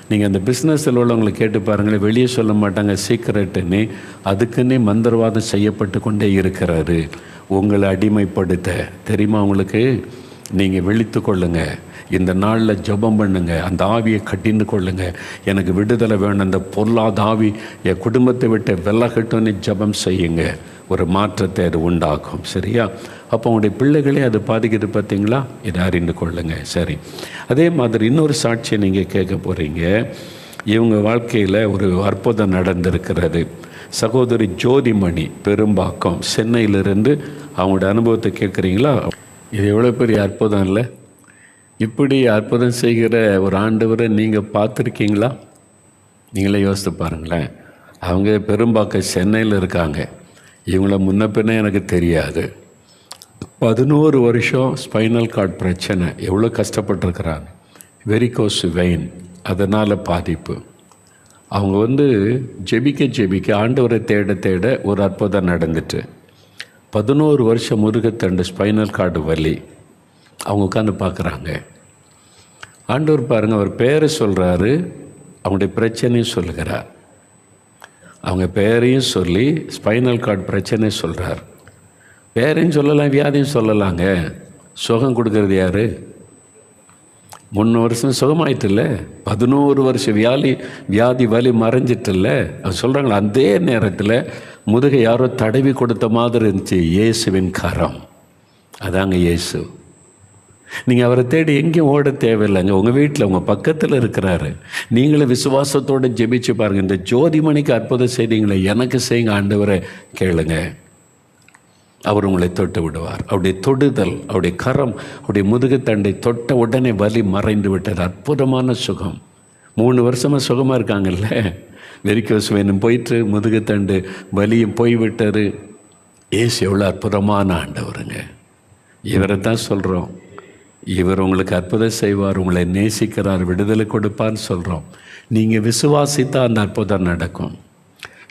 நீங்கள் அந்த பிஸ்னஸில் உள்ளவங்களை கேட்டு பாருங்களேன், வெளியே சொல்ல மாட்டாங்க சீக்ரெட்டுன்னு. அதுக்குன்னே மந்திரவாதம் செய்யப்பட்டு கொண்டே இருக்கிறாரு உங்களை அடிமைப்படுத்த. தெரியுமா உங்களுக்கு? நீங்கள் விழித்து கொள்ளுங்கள். இந்த நாளில் ஜெபம் பண்ணுங்க, அந்த ஆவியை கட்டின்னு கொள்ளுங்க. எனக்கு விடுதலை வேணும், அந்த பொல்லாத ஆவி என் குடும்பத்தை விட்டு விலகட்டும்னு ஜெபம் செய்யுங்க. ஒரு மாற்றத்தை அது உண்டாக்கும். சரியா? அப்போ உங்களுடைய பிள்ளைகளே அது பாதிக்குது பார்த்தீங்களா? இதை அறிந்து கொள்ளுங்க. சரி, அதே மாதிரி இன்னொரு சாட்சியை நீங்கள் கேட்க போகிறீங்க. இவங்க வாழ்க்கையில் ஒரு அற்புதம் நடந்திருக்கிறது. சகோதரி ஜோதிமணி பெரும்பாக்கம் சென்னையிலிருந்து அவங்களோட அனுபவத்தை கேட்குறீங்களா? இது எவ்வளோ பெரிய அற்புதம் இல்லை? இப்படி அற்புதம் செய்கிற ஒரு ஆண்டவரை நீங்கள் பார்த்துருக்கீங்களா? நீங்களே யோசித்து பாருங்களேன். அவங்க பெரும்பாக்கம் சென்னையில் இருக்காங்க. இவங்கள முன்ன பின்ன எனக்கு தெரியாது. 11 வருஷம் ஸ்பைனல் கார்டு பிரச்சனை, எவ்வளோ கஷ்டப்பட்டுருக்கிறாங்க. வெரிகோஸ் வெயின், அதனால் பாதிப்பு. அவங்க ஜெபிக்க ஆண்டவரை தேட தேட ஒரு அற்புதம் நடந்துட்டு 11 வருஷம் முதுகுத்தண்டு ஸ்பைனல் கார்டு வலி. அவங்க உட்காந்து பார்க்குறாங்க. ஆண்டவர் பாருங்கள், அவர் பேரை சொல்கிறாரு, அவங்களுடைய பிரச்சனையும் சொல்லுகிறார். அவங்க பேரையும் சொல்லி ஸ்பைனல் கார்டு பிரச்சனையும் சொல்கிறார். பேரையும் சொல்லலாம், வியாதியும் சொல்லலாங்க. சுகம் கொடுக்கறது யார்? 3 வருஷம் சுகமாயிட்டுல்ல, 11 வருஷம் வியாதி வலி மறைஞ்சிட்டில்ல. அது சொல்கிறாங்களா, அதே நேரத்தில் முதுகை யாரோ தடவி கொடுத்த மாதிரி இருந்துச்சு. இயேசுவின் கரம், அதாங்க இயேசு. நீங்கள் அவரை தேடி எங்கேயும் ஓட தேவையில்லைங்க. உங்கள் வீட்டில் உங்கள் பக்கத்தில் இருக்கிறாரு. நீங்களும் விசுவாசத்தோடு ஜெபிச்சு பாருங்கள். இந்த ஜோதிமணிக்கு அற்புதம் செய்தீங்களே, எனக்கு செய்யுங்க ஆண்டவரை கேளுங்க. அவர் உங்களை தொட்டு விடுவார். அவருடைய தொடுதல், அவருடைய கரம், அவருடைய முதுகுத்தண்டை தொட்ட உடனே வலி மறைந்து விட்டது. அற்புதமான சுகம். 3 வருஷமாக சுகமாக இருக்காங்கல்ல. வெரிகோஸ் வெயின் போயிட்டு முதுகுத்தண்டு வலியும் போய்விட்டார். ஏசு எவ்வளோ அற்புதமான ஆண்டவருங்க. இவரை தான் சொல்கிறோம். இவர் உங்களுக்கு அற்புதம் செய்வார், உங்களை நேசிக்கிறார், விடுதலை கொடுப்பார்னு சொல்கிறோம். நீங்கள் விசுவாசித்தா அந்த அற்புதம் நடக்கும்.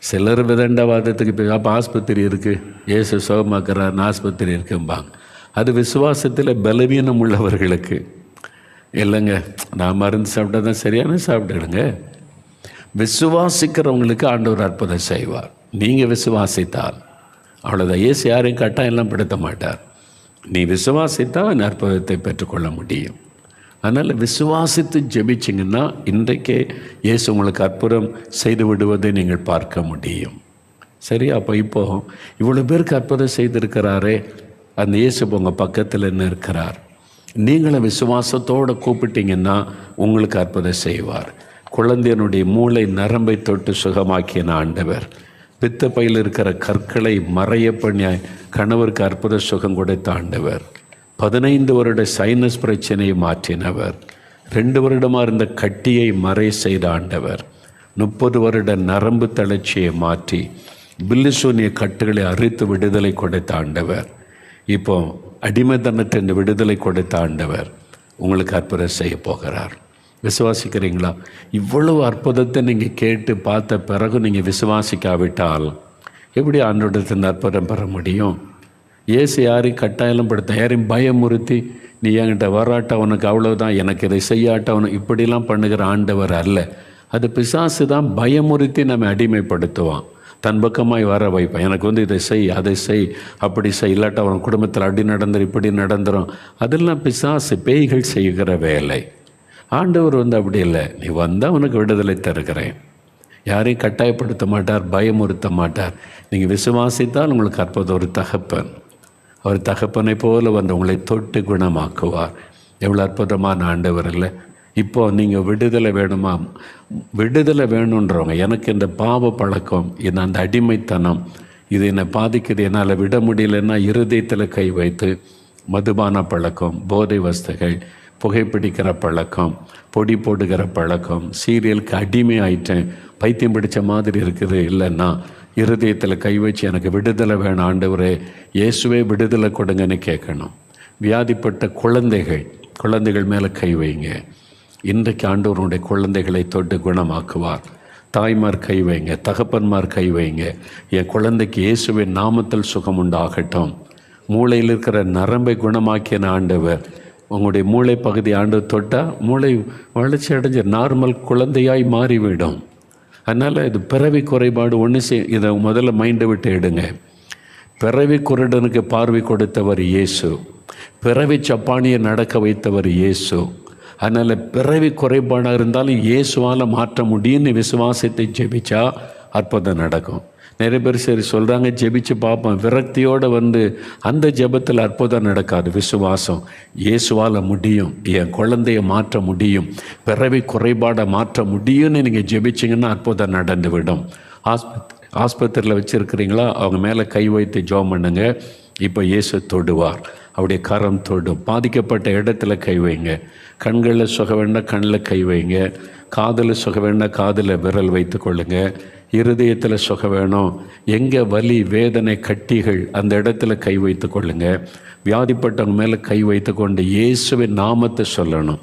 சிலர் விதண்டவாதத்துக்கு அப்போ ஆஸ்பத்திரி இருக்குது, இயேசு சுகமாக்குறாருன்னு ஆஸ்பத்திரி இருக்கும்பாங்க. அது விசுவாசத்தில் பலவீனம் உள்ளவர்களுக்கு. இல்லைங்க, நான் மருந்து சாப்பிட்டா தான் சரியான சாப்பிட்டுடுங்க. விசுவாசிக்கிறவங்களுக்கு ஆண்டவர் அற்புதம் செய்வார். நீங்கள் விசுவாசித்தால் அவ்வளோதான். இயேசு யாரையும் கட்டாயெல்லாம் படுத்த மாட்டார். நீ விசுவாசித்தால் அந்த அற்புதத்தை பெற்றுக்கொள்ள முடியும். அதனால் விசுவாசித்து ஜெபிச்சிங்கன்னா இன்றைக்கே இயேசு உங்களுக்கு அற்புதம் செய்து விடுவதை நீங்கள் பார்க்க முடியும். சரி, அப்போ இவ்வளோ பேருக்கு அற்புதம் செய்திருக்கிறாரே, அந்த இயேசு உங்கள் பக்கத்தில் என்ன இருக்கிறார். நீங்களும் விசுவாசத்தோடு கூப்பிட்டீங்கன்னா உங்களுக்கு அற்புதம் செய்வார். குழந்தையனுடைய மூளை நரம்பை தொட்டு சுகமாக்கின ஆண்டவர், பித்த பையில் இருக்கிற கற்களை மறைய பண்ணி கணவருக்கு அற்புத சுகம் கொடுத்த ஆண்டவர், 15 வருட சைனஸ் பிரச்சனையை மாற்றினவர், 2 வருடமாக இருந்த கட்டியை மறை செய்த ஆண்டவர், 30 வருட நரம்பு தளர்ச்சியை மாற்றி பில்லிசூனிய கட்டுகளை அறுத்து விடுதலை கொடுத்த ஆண்டவர், இப்போ அடிமைத்தனத்தின் விடுதலை கொடுத்த ஆண்டவர் உங்களுக்கு அற்புதம் செய்ய போகிறார். விசுவாசிக்கிறீங்களா? இவ்வளவு அற்புதத்தை நீங்கள் கேட்டு பார்த்த பிறகு நீங்கள் விசுவாசிக்காவிட்டால் எப்படி ஆண்டவரிடத்தில் அற்புதம் பெற முடியும்? இயேசு யாரையும் கட்டாயம் படுத்த, யாரையும் பயமுறுத்தி நீ என்கிட்ட வராட்ட உனக்கு அவ்வளோதான், எனக்கு இதை செய்யாட்ட உனக்கு இப்படிலாம் பண்ணுகிற ஆண்டவர் அல்ல. அது பிசாசு தான் பயமுறுத்தி நம்ம அடிமைப்படுத்துவான், தன் பக்கமாய் வர வைப்பான். எனக்கு இதை செய், அதை செய், அப்படி செய், இல்லாட்ட அவன் குடும்பத்தில் அப்படி நடந்துடும் இப்படி நடந்துடும். அதெல்லாம் பிசாசு, பேய்கள் செய்கிற வேலை. ஆண்டவர் அப்படி இல்லை. நீ வந்தால் உனக்கு விடுதலை தருகிறேன். யாரையும் கட்டாயப்படுத்த மாட்டார், பயமுறுத்த மாட்டார். நீங்கள் விசுவாசித்தால் உங்களுக்கு அற்புதம். ஒரு தகப்பன், அவர் தகப்பனை போல உங்களை தொட்டு குணமாக்குவார். எவ்வளோ அற்புதமான ஆண்டவர் இல்லை? இப்போது நீங்கள் விடுதலை வேணுமா? விடுதலை வேணுன்றவங்க, எனக்கு இந்த பாவ பழக்கம், இந்த அந்த அடிமைத்தனம், இது என்னை பாதிக்குது, என்னால் விட முடியலன்னா இருதயத்தில் கை வைத்து மதுபான பழக்கம், போதை வஸ்துகள், புகைப்பிடிக்கிற பழக்கம், பொடி போடுகிற பழக்கம், சீரியலுக்கு அடிமை ஆயிட்டேன், பைத்தியம் பிடிச்ச மாதிரி இருக்குது, இல்லைன்னா இருதயத்தில் கை வச்சு எனக்கு விடுதலை வேணும் ஆண்டவரே, இயேசுவே விடுதலை கொடுங்கன்னு கேட்கணும். வியாதிப்பட்ட குழந்தைகள் மேலே கை வைங்க. இன்றைக்கு ஆண்டவருடைய குழந்தைகளை தொட்டு குணமாக்குவார். தாய்மார் கை வைங்க, தகப்பன்மார் கை வைங்க. என் குழந்தைக்கு இயேசுவின் நாமத்தில் சுகம் உண்டாகட்டும். மூளையில் இருக்கிற நரம்பை குணமாக்கின ஆண்டவர், உங்களுடைய மூளை பகுதி ஆண்டவர் தொட்டால் மூளை வளர்ச்சி அடைஞ்ச நார்மல் குழந்தையாய் மாறிவிடும். அதனால் இது பிறவி குறைபாடு இதை முதல்ல மைண்டை விட்டு எடுங்க. பிறவி குருடனுக்கு பார்வை கொடுத்தவர் இயேசு, பிறவி சப்பானியை நடக்க வைத்தவர் இயேசு. அதனால் பிறவி குறைபாடாக இருந்தாலும் இயேசுவால் மாற்ற முடியும்னு விசுவாசத்தை ஜெபிச்சா அற்புதம் நடக்கும். நிறைய பேர் சரி சொல்கிறாங்க, ஜெபிச்சு பார்ப்போம், விரக்தியோடு வந்து அந்த ஜெபத்தில் அற்புதம் நடக்காது. விசுவாசம், இயேசுவால் முடியும், என் குழந்தைய மாற்ற முடியும், பிறவி குறைபாடை மாற்ற முடியும்னு நீங்கள் ஜெபிச்சிங்கன்னா அற்புதம் நடந்துவிடும். ஆஸ்பத்திரியில் வச்சுருக்கிறீங்களா, அவங்க மேலே கை வைத்து ஜெபம் பண்ணுங்க. இப்போ இயேசு தொடுவார், அவருடைய கரம் தொடும். பாதிக்கப்பட்ட இடத்துல கை வைங்க. கண்களில் சுக வேண்டாம், கண்ணில் கை வைங்க. காதில் சுக வேண்டாம், காதில் விரல் வைத்து கொள்ளுங்க. இருதயத்தில் சுக வேணும், எங்கே வலி வேதனை கட்டிகள் அந்த இடத்துல கை வைத்து கொள்ளுங்க. வியாதிப்பட்டவங்க மேலே கை வைத்து கொண்டு இயேசுவின் நாமத்தை சொல்லணும்.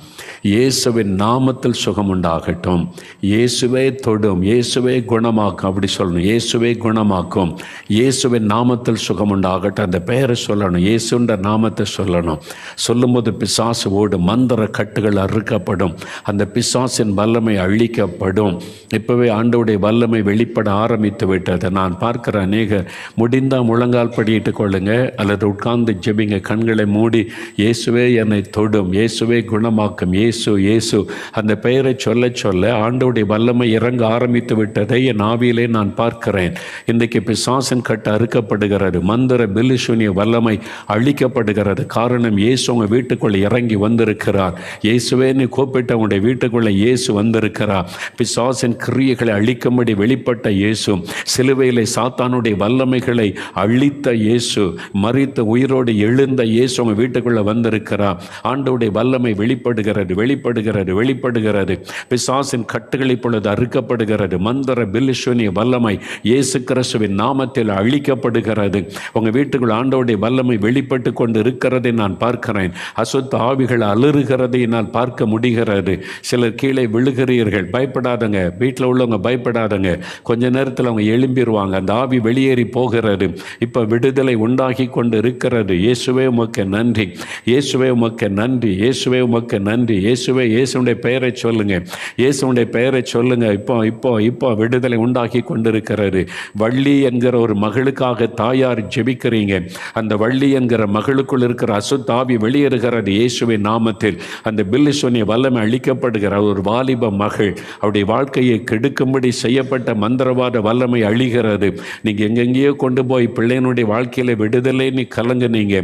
இயேசுவின் நாமத்தில் சுகம் உண்டாகட்டும், இயேசுவே தொடும், இயேசுவே குணமாக்கும், அப்படி சொல்லணும். இயேசுவே குணமாக்கும், இயேசுவின் நாமத்தில் சுகம் உண்டாகட்டும், அந்த பெயரை சொல்லணும், இயேசுன்ற நாமத்தை சொல்லணும். சொல்லும்போது பிசாசு ஓடும், மந்திர கட்டுகள் அறுக்கப்படும், அந்த பிசாசின் வல்லமை அழிக்கப்படும். இப்போவே ஆண்டவருடைய வல்லமை வெளிப்பட ஆரம்பித்து விட்டது. நான் பார்க்கிற அநேகர் முடிந்தால் முழங்கால் படியிட்டு கொள்ளுங்க, அல்லது உட்கார்ந்து ஜெபிங்க. கண்களை மூடி இயேசுவே என்னை தொடும், இயேசுவே குணமாக்கும், இயேசு இயேசு அந்த பெயரை சொல்ல சொல்ல ஆண்டவருடைய வல்லமை இறங்க ஆரம்பித்து விட்டதை என் ஆவியிலே நான் பார்க்கிறேன். இன்றைக்கு பிசாசின் கட்டு அறுக்கப்படுகிறது, மந்திர பில்லிசூனிய வல்லமை அழிக்கப்படுகிறது. காரணம், இயேசு உங்கள் வீட்டுக்குள்ளே இறங்கி வந்திருக்கிறார். இயேசுவே நீ கூப்பிட்ட உங்களுடைய வீட்டுக்குள்ளே இயேசு வந்திருக்கிறார். பிசாசின் கிரியைகளை அழிக்கும்படி வெளிப்பட்ட இயேசு, சிலுவையிலே சாத்தானுடைய வல்லமைகளை அழித்த இயேசு, மரித்த உயிரோடு எழுந்த இயேசு உங்கள் வீட்டுக்குள்ளே வந்திருக்கிறார். ஆண்டவருடைய வல்லமை வெளிப்படுகிறது, வெளிப்படுகிறது, வெளிப்படுகிறது. பிசாசின் கட்டுகள் இப்பொழுது அறுக்கப்படுகிறது. மந்திர பில்லிசூனிய வல்லமை இயேசு கிறிஸ்துவின் நாமத்தில் அழிக்கப்படுகிறது. உங்கள் வீட்டுக்குள் ஆண்டவருடைய வல்லமை வெளிப்பட்டு கொண்டு இருக்கிறதை நான் பார்க்கிறேன். அசுத்த ஆவிகள் அலறுகிறதை நான் பார்க்க முடிகிறது. சிலர் கீழே விழுகிறீர்கள், பயப்படாதங்க. வீட்டில் உள்ளவங்க பயப்படாதங்க, கொஞ்ச நேரத்தில் அவங்க எழும்பிடுவாங்க. அந்த ஆவி வெளியேறி போகிறது. இப்போ விடுதலை உண்டாகி கொண்டு இருக்கிறது. இயேசுவே உமக்கு நன்றி, இயேசுவே உமக்கு நன்றி, இயேசுவே உமக்கு நன்றி. இயேசுவே, இயேசுடைய பெயரை சொல்லுங்க, இயேசுடைய பெயரை சொல்லுங்க. இப்போ இப்போ இப்போ விடுதலை உண்டாகி கொண்டிருக்கிறது. வள்ளி என்கிற ஒரு மகளுக்காக தாயார் ஜெபிக்கிறீங்க. அந்த வள்ளி என்கிற மகளுக்குள் இருக்கிற அசுத்த ஆவி வெளியேறுகிறது இயேசுவின் நாமத்தில். அந்த பில்லிசூனிய வல்லமை அழிக்கப்படுகிற ஒரு வாலிப மகள், அவருடைய வாழ்க்கையை கெடுக்கும்படி செய்யப்பட்ட மந்திரவாத வல்லமை அழிகிறது. நீங்கள் எங்கெங்கேயோ கொண்டு போய் பிள்ளையினுடைய வாழ்க்கையில் விடுதலை நீ கலங்குனீங்க.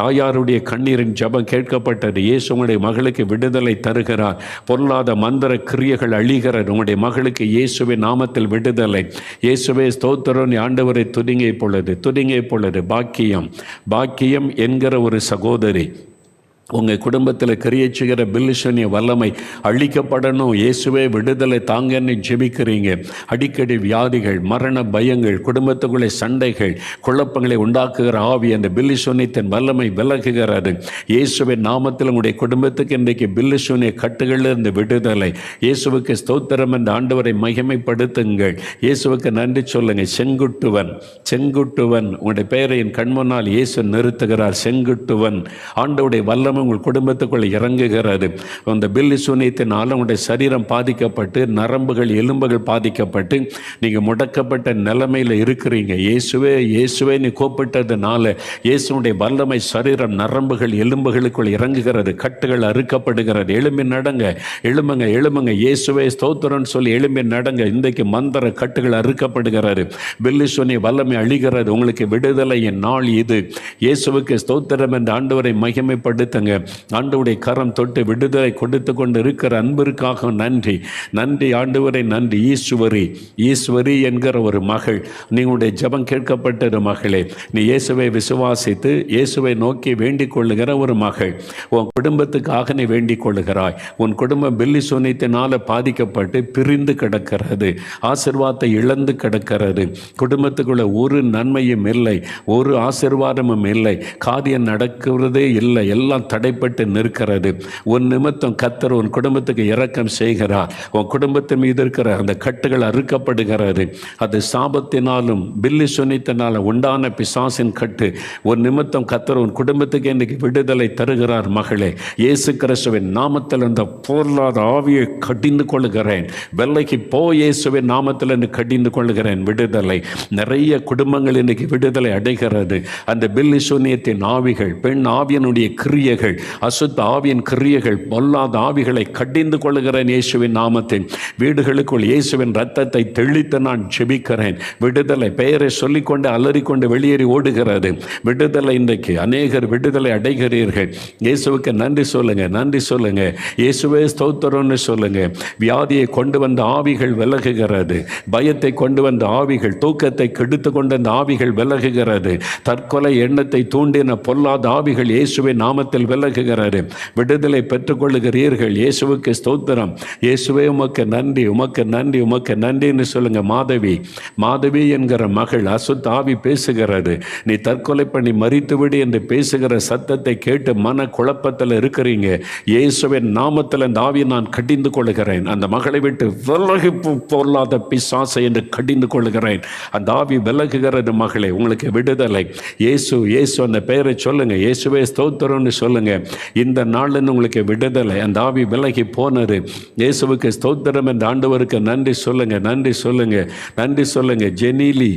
தாயாருடைய கண்ணீரின் ஜெபம் கேட்கப்பட்டது. இயேசு உங்களுடைய மகளுக்கு விடுதலை தருகிறார். பொருளாத மந்திர கிரியைகள் அழிகிறது. உங்களுடைய மகளுக்கு இயேசுவின் நாமத்தில் விடுதலை. இயேசுவே ஸ்தோத்திரம். ஆண்டவரை துதிங்க இப்பொழுது, துதிங்க இப்பொழுது. பாக்கியம், பாக்கியம் என்கிற ஒரு சகோதரி, உங்கள் குடும்பத்தில் கிரியை செய்கிற பில்லிசூனிய வல்லமை அழிக்கப்படணும். இயேசுவே விடுதலை தாங்கன்னு ஜெபிக்கிறீங்க. அடிக்கடி வியாதிகள், மரண பயங்கள், குடும்பத்துக்குள்ளே சண்டைகள், குழப்பங்களை உண்டாக்குகிற ஆவி, அந்த பில்லிசூனியத்தின் வல்லமை விலகுகிறது. இயேசுவின் நாமத்தில் உங்களுடைய குடும்பத்துக்கு இன்றைக்கு பில்லிசூனிய கட்டுகளிலிருந்து விடுதலை. இயேசுவுக்கு ஸ்தோத்திரம் என்று ஆண்டவரை மகிமைப்படுத்துங்கள். இயேசுவுக்கு நன்றி சொல்லுங்கள். செங்குட்டுவன், செங்குட்டுவன், உங்களுடைய பெயரை என் கண்முன்னால் இயேசு நிறுத்துகிறார். செங்குட்டுவன், ஆண்டவருடைய வல்லமை உங்கள் குடும்பத்துக்குள் இறங்குகிறது. அந்த பில்லிசூனியத்தினால் உங்களுடைய சரீரம் பாதிக்கப்பட்டு, நரம்புகள் எலும்புகள் பாதிக்கப்பட்டு நீங்கள் முடக்கப்பட்ட நிலைமையில் இருக்கிறீங்க. இயேசுவே, இயேசுவே நீ கூப்பிட்டதுனால இயேசுடைய வல்லமை சரீரம், நரம்புகள், எலும்புகளுக்குள் இறங்குகிறது. கட்டுகள் அறுக்கப்படுகிறது. எழும்பி நடங்க, எழும்புங்க, எழும்புங்க. இயேசுவே ஸ்தோத்திரம் சொல்லி எழும்பி நடங்க. இன்றைக்கு மந்திர கட்டுகள் அறுக்கப்படுகிறது. பில்லிசூனிய வல்லமை அழிகிறது. உங்களுக்கு விடுதலையின் நாள் இது. இயேசுவுக்கு ஸ்தோத்திரம் என்று ஆண்டவரை மகிமைப்படுத்துங்க. ஆண்டவருடைய கரம் தொட்டு விடுதலை கொடுத்து கொண்டு இருக்கிற அன்பிற்காக நன்றி, நன்றி ஆண்டவரை, நன்றி. ஈஸ்வரி, ஈஸ்வரி என்கிற ஒரு மகள், நீங்களுடைய ஜெபம் கேட்கப்பட்டது மகளே. நீ இயேசுவை விசுவாசித்து இயேசுவை நோக்கி வேண்டிக் கொள்ளுகிற ஒரு மகள். உன் குடும்பத்துக்காக நீ வேண்டிக் கொள்ளுகிறாய். உன் குடும்பம் பில்லிசூனியத்தினால பாதிக்கப்பட்டு பிரிந்து கிடக்கிறது. ஆசீர்வாதத்தை இழந்து கிடக்கிறது. குடும்பத்துக்குள்ள ஒரு நன்மையும் இல்லை, ஒரு ஆசீர்வாதமும் இல்லை. காரியம் நடக்கிறதே இல்லை, எல்லாம் தடைப்பட்டு நிற்கிறது. உன் நிமித்தம் கர்த்தர் உன் குடும்பத்துக்கு இரக்கம் செய்கிறார். உன் குடும்பத்தின் மீது இருக்கிற அந்த கட்டுகள் அறுக்கப்படுகிறது. அது சாபத்தினாலும் பில்லிசூனியத்தினாலும் உண்டான பிசாசின் கட்டு. உன் நிமித்தம் கர்த்தர் உன் குடும்பத்துக்கு இன்னைக்கு விடுதலை தருகிறார். மகளே, இயேசு கிறிஸ்துவின் நாமத்தில் அந்த பொருளாத ஆவியை கடிந்து கொள்கிறேன். வெள்ளைக்கு போ, இயேசுவின் நாமத்தில் என்று கடிந்து கொள்கிறேன். விடுதலை. நிறைய குடும்பங்கள் இன்னைக்கு விடுதலை அடைகிறது. அந்த பில்லிசூனியத்தின் ஆவிகள், பெண் ஆவியனுடைய கிரியைகள், கிரியைகள், அசுத்த ஆவியின் கிரியைகள், பொல்லாத ஆவிகளை கடிந்து கொள்ளுகிறேன் இயேசுவின் நாமத்தில். வீடுகளுக்குள் இயேசுவின் ரத்தத்தை தெளித்து நான் ஜெபிக்கிறேன். விடுதலை பெயரை சொல்லிக்கொண்டு அலறிக்கொண்டு வெளியேறி ஓடுகிறது. விடுதலை இன்றைக்கு அநேகர் விடுதலை அடைகிறீர்கள். இயேசுவுக்கு நன்றி சொல்லுங்க, நன்றி சொல்லுங்க. இயேசுவே ஸ்தோத்திரம்னு சொல்லுங்க. வியாதியை கொண்டு வந்த ஆவிகள் விலகுகிறது. பயத்தை கொண்டு வந்த ஆவிகள், தூக்கத்தை கெடுத்து கொண்ட அந்த ஆவிகள் விலகுகிறது. தற்கொலை எண்ணத்தை தூண்டின பொல்லாத ஆவிகள் இயேசுவின் நாமத்தில் விலகுகிறது. விடுதலை பெற்றுக்கொள்ளுகிறீர்கள். இயேசுவுக்கு ஸ்தோத்திரம். இயேசுவே உமக்கு நன்றி, உமக்கு நன்றி, உமக்கு நன்றின்னு சொல்லுங்க. மாதவி, மாதவி என்கிற மகள் அசுத்த ஆவி பேசுகிறது. நீ தற்கொலை பண்ணி மரித்துவிடு என்று பேசுகிற சத்தத்தை கேட்டு மன குழப்பத்தில் இருக்கிறீங்க. இயேசுவின் நாமத்தில் அந்த ஆவியை நான் கடிந்து கொள்கிறேன். அந்த மகளை விட்டு விலகி பொல்லாத பிசாசை என்று கடிந்து கொள்கிறேன். அந்த ஆவி விலகுகிறது. மகளே, உங்களுக்கு விடுதலை. இயேசு, இயேசு அந்த பெயரை சொல்லுங்க. இயேசுவே ஸ்தோத்திரம்னு சொல்லுங்க. இந்த நாளில் உங்களுக்கு விடுதலை. அந்த ஆவி விலகி போனது. இயேசுவுக்கு ஸ்தோத்திரம் என்ற ஆண்டவருக்கு நன்றி சொல்லுங்க, நன்றி சொல்லுங்க, நன்றி சொல்லுங்க. ஜெனிலி,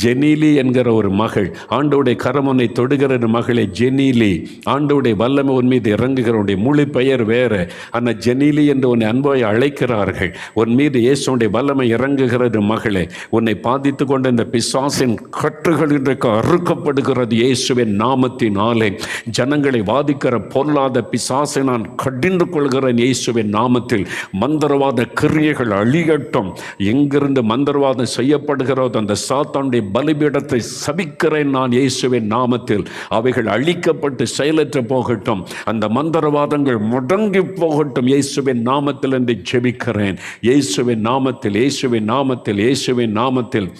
ஜெனிலி என்கிற ஒரு மகள், ஆண்டவருடைய கரமனை தொடுகிற மகளே ஜெனிலி, ஆண்டவருடைய வல்லமை உன் மீது இறங்குகிற மொழி பெயர் வேறு. ஆனால் ஜெனிலி என்று உன்னை அன்பாய் அழைக்கிறார்கள். உன் மீது இயேசுடைய வல்லமை இறங்குகிறது. மகளே, உன்னை பாதித்து கொண்ட இந்த பிசாசின் கட்டுகள் இன்றைக்கு அறுக்கப்படுகிறது இயேசுவின் நாமத்தினாலே. ஜனங்களை வாதிக்கிற பொல்லாத பிசாசை நான் கடிந்து கொள்கிறேன் இயேசுவின் நாமத்தில். மந்திரவாத கிரியைகள் அழியட்டும். எங்கிருந்து மந்திரவாதம் செய்யப்படுகிறதோ அந்த சாத்தானுடைய பலிபீடத்தை சபிக்கிறேன் நான் இயேசுவின் நாமத்தில். அவைகள் அழிக்கப்பட்டு செயலற்று போகட்டும். அந்த மந்திரவாதங்கள் முடங்கி போகட்டும் இயேசுவின் நாமத்தில் என்று ஜெபிக்கிறேன். இயேசுவின் நாமத்தில், இயேசுவின் நாமத்தில், இயேசுவின் நாமத்தில்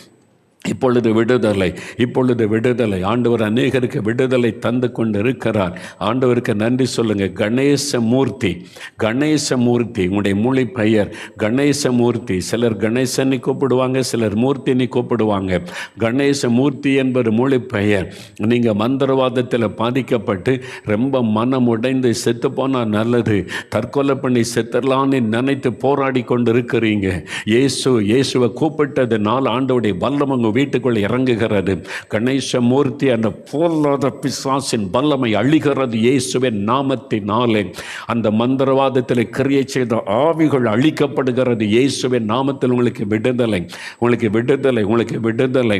இப்பொழுது விடுதலை, இப்பொழுது விடுதலை. ஆண்டவர் அநேகருக்கு விடுதலை தந்து கொண்டு இருக்கிறார். ஆண்டவருக்கு நன்றி சொல்லுங்க. கணேசமூர்த்தி, கணேசமூர்த்தி உங்களுடைய மொழி பெயர் கணேசமூர்த்தி. சிலர் கணேசனை கூப்பிடுவாங்க, சிலர் மூர்த்தினி கூப்பிடுவாங்க. கணேசமூர்த்தி என்பது மொழி பெயர். நீங்கள் மந்திரவாதத்தில் பாதிக்கப்பட்டு ரொம்ப மனம் உடைந்து செத்து போனால் நல்லது, தற்கொலை பண்ணி செத்துடலான்னு நினைத்து போராடி கொண்டு இருக்கிறீங்க. இயேசுவை கூப்பிட்டது நாள் ஆண்டவருடைய வல்லமை வீட்டுக்குள் இறங்குகிறது. கணேசமூர்த்தி, அந்த பொல்லாத பிசாசின் வல்லமை அழிகிறது இயேசுவின் நாமத்தினாலே. அந்த மந்திரவாதத்தில் கிரியை செய்த ஆவிகள் அழிக்கப்படுகிறது இயேசுவின் நாமத்தில். உங்களுக்கு விடுதலை, உங்களுக்கு விடுதலை, உங்களுக்கு விடுதலை.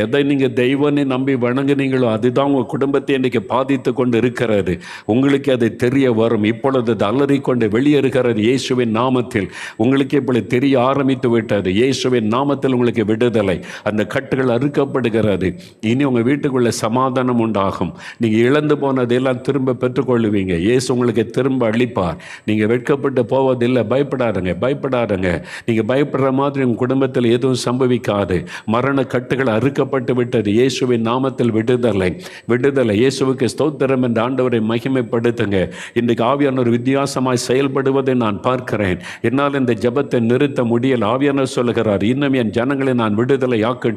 எதை நீங்கள் தெய்வனை நம்பி வணங்குனீங்களோ அதுதான் உங்கள் குடும்பத்தை இன்றைக்கு பாதித்து கொண்டு இருக்கிறது. உங்களுக்கு அது தெரிய வரும். இப்பொழுது அது அலறிக்கொண்டு வெளியேறுகிறது இயேசுவின் நாமத்தில். உங்களுக்கு இப்பொழுது தெரிய ஆரம்பித்து விட்டது. இயேசுவின் நாமத்தில் உங்களுக்கு விடுதலை. அந்த கட்டுகள் அறுக்கப்படுகிறது. இனி உங்கள் வீட்டுக்குள்ள சமாதானம் உண்டாகும். நீங்கள் இழந்து போனதெல்லாம் திரும்ப பெற்றுக்கொள்ளுவீங்க. இயேசு உங்களுக்கு திரும்ப அளிப்பார். நீங்கள் வெட்கப்பட்டு போவதில்லை. பயப்படாதுங்க, பயப்படாதுங்க. நீங்கள் பயப்படுற மாதிரி உங்கள் குடும்பத்தில் எதுவும் சம்பவிக்காது. மரண கட்டுகள் அறுக்கப்பட்டு விட்டது இயேசுவின் நாமத்தில். விடுதலை, விடுதலை. இயேசுவுக்கு ஸ்தோத்திரம் என்ற ஆண்டவரை மகிமைப்படுத்துங்க. இன்றைக்கு ஆவியானவர் வித்தியாசமாய் செயல்படுவதை நான் பார்க்கிறேன். என்னால் இந்த ஜெபத்தை நிறுத்த முடியல. ஆவியானவர் சொல்லுகிறார், இன்னும் என் ஜனங்களை நான் விடுதலை ஆக்கட்டும்.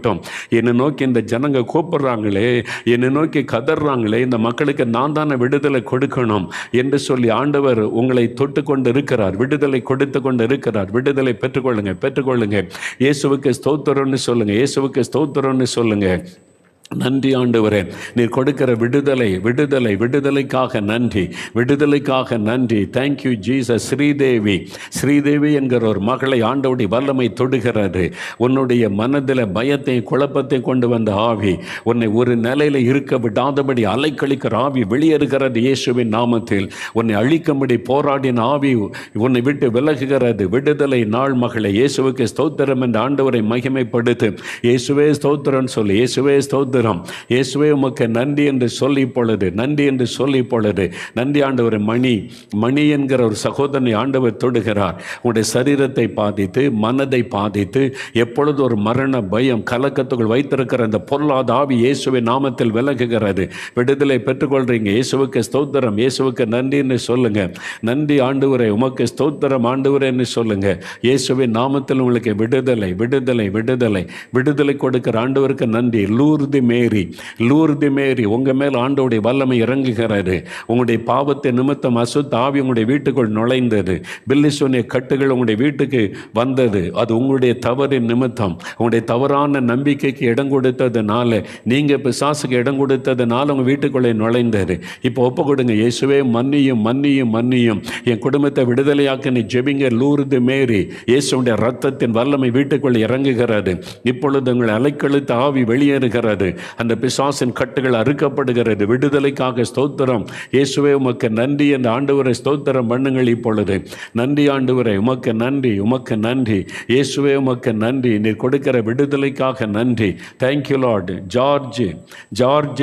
என்னை நோக்கி இந்த ஜனங்க கூப்பிடுறாங்களே, என்னை நோக்கி கதறாங்களே, இந்த மக்களுக்கு நான் தானே விடுதலை கொடுக்கணும் என்று சொல்லி ஆண்டவர் உங்களை தொட்டு கொண்டு இருக்கிறார். விடுதலை கொடுத்து கொண்டு இருக்கிறார். விடுதலை பெற்றுக்கொள்ளுங்க, பெற்றுக்கொள்ளுங்க. இயேசுவுக்கு ஸ்தோத்திரம்னு சொல்லுங்க, இயேசுவுக்கு ஸ்தோத்திரம்னு சொல்லுங்க. நன்றி ஆண்டவரே, நீர் கொடுக்கிற விடுதலை, விடுதலை, விடுதலைக்காக நன்றி, விடுதலைக்காக நன்றி. Thank you Jesus. ஸ்ரீதேவி, ஸ்ரீதேவி என்கிற ஒரு மகளை ஆண்டவருடைய வல்லமை தொடுகிறது. உன்னுடைய மனதில் பயத்தை குழப்பத்தை கொண்டு வந்த ஆவி, உன்னை ஒரு நிலையில் இருக்க விடாதபடி அலைக்கழிக்கிற ஆவி வெளியேறுகிறது இயேசுவின் நாமத்தில். உன்னை அழிக்கும்படி போராடின ஆவி உன்னை விட்டு விலகுகிறது. விடுதலை நாள் மகளை. இயேசுவுக்கு ஸ்தோத்திரம் என்ற ஆண்டவரை மகிமைப்படுத்து. இயேசுவே ஸ்தோத்திரம் சொல்லு. இயேசுவே ஸ்தோத்திரம். இயேசுவே உமக்கு நன்றி என்று சொல்லி பொழுது, நன்றி என்று சொல்லி பொழுது. நன்றி ஆண்டவர். மணி, மணி என்கிற ஒரு சகோதரனை ஆண்டவர் தொடுகிறார். உங்களுடைய சரீரத்தை பாதித்து, மனதை பாதித்து, எப்பொழுது ஒரு மரண பயம் கலக்கத்துக்குள் வைத்திருக்கிற அந்த பொல்லாத ஆவி இயேசுவின் நாமத்தில் விலகுகிறது. விடுதலை பெற்றுக்கொள்றீங்க. இயேசுவுக்கு ஸ்தோத்திரம், இயேசுவுக்கு நன்றி என்று சொல்லுங்க. நன்றி ஆண்டவரே, உமக்கு ஸ்தோத்திரம் ஆண்டவரே என்று சொல்லுங்க. இயேசுவின் நாமத்தில் உங்களுக்கு விடுதலை, விடுதலை, விடுதலை, விடுதலை கொடுக்கிற ஆண்டவருக்கு நன்றி. லூர்தி மேரி உங்கள் மேல் ஆண்டோடைய வல்லமை இறங்குகிறாரு. உங்களுடைய பாவத்தை நிமித்தம் அசுத்த ஆவி உங்களுடைய வீட்டுக்குள் நுழைந்தது. பில்லி சூனிய கட்டுகள் உங்களுடைய வீட்டுக்கு வந்தது. அது உங்களுடைய தவறின் நிமித்தம், உங்களுடைய தவறான நம்பிக்கைக்கு இடம் கொடுத்ததுனால, நீங்கள் பிசாசுக்கு இடம் கொடுத்ததுனால உங்கள் வீட்டுக்குள்ளே நுழைந்தது. இப்போ ஒப்பு கொடுங்க. இயேசுவே மன்னியும் மன்னியும் மன்னியும், என் குடும்பத்தை விடுதலையாக்க நீ ஜெபிங்க. லூர்து மேரி, இயேசுடைய ரத்தத்தின் வல்லமை வீட்டுக்குள் இறங்குகிறது. இப்பொழுது உங்களை அலைக்கழுத்த ஆவி வெளியேறுகிறது. அந்த பிசாசின் கட்டுகள் அறுக்கப்படுகிறது. விடுதலைக்காக ஸ்தோத்திரம். இயேசுவே உமக்கு நன்றி என்று ஆண்டவரை ஸ்தோத்திரம் பண்ணுங்கள். இப்பொழுது நன்றி ஆண்டவரே, உமக்கு நன்றி, உமக்கு நன்றி. இயேசுவே உமக்கு நன்றி. நீர் கொடுக்கிற விடுதலைக்காக நன்றி. Thank you Lord. ஜார்ஜ்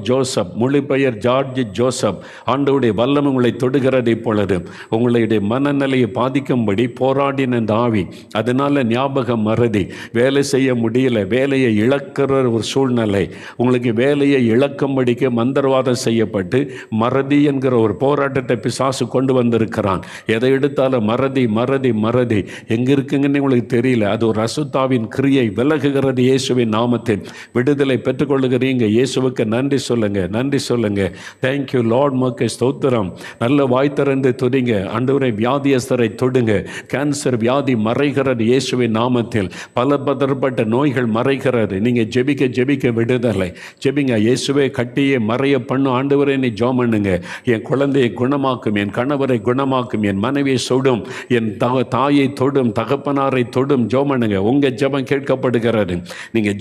ஜோசப், மொழி பெயர் ஜார்ஜ் ஜோசப், ஆண்டவருடைய வல்லமை உங்களை தொடுகிறது. இப்பொழுது உங்களுடைய மனநிலையை பாதிக்கும்படி போராடின அந்த ஆவி, அதனால ஞாபகம் மறதி, வேலை செய்ய முடியல, வேலையை இழக்கிற ஒரு சூழ்நிலை, உங்களுக்கு வேலையை இழக்கும்படிக்கு மந்திரவாதம் செய்யப்பட்டு மறதி என்கிற ஒரு போராட்டத்தை பிசாசு கொண்டு வந்திருக்கிறான். எதை எடுத்தாலும் மறதி மறதி மறதி, எங்கே இருக்குங்கன்னு உங்களுக்கு தெரியல. அது ஒரு அசுத்தாவின் கிரியை. விலகுகிறது இயேசுவின் நாமத்தில். விடுதலை பெற்றுக்கொள்ளுகிறீங்க. இயேசுவுக்கு நன்றி சொல்லுங்க, நன்றி சொல்லுங்க. Thank you Lord. மக்கு ஸ்தோத்திரம். நல்ல வாய் திறந்து துதிங்க. ஆண்டவரே, வியாதியஸ்தரை தொடுங்க. கேன்சர் வியாதி மறைகிறது இயேசுவின் நாமத்தில். பல பதற்பட்ட நோய்கள் மறைகிறது. நீங்கள் ஜெபிக்க விடுதலை. ஜெபிங்க. இயேசுவே கட்டியே மறைய பண்ணும். ஆண்டவரே நீ ஜெபம் பண்ணுங்க. என் குழந்தையை குணமாக்கும், என் கணவரை குணமாக்கும், என் மனைவியை தொடும், என் தாயை தொடும், தகப்பனாரை தொடும். ஜெபம் பண்ணுங்க. உங்கள் ஜெபம் கேட்கப்படுகிறது. நீங்கள்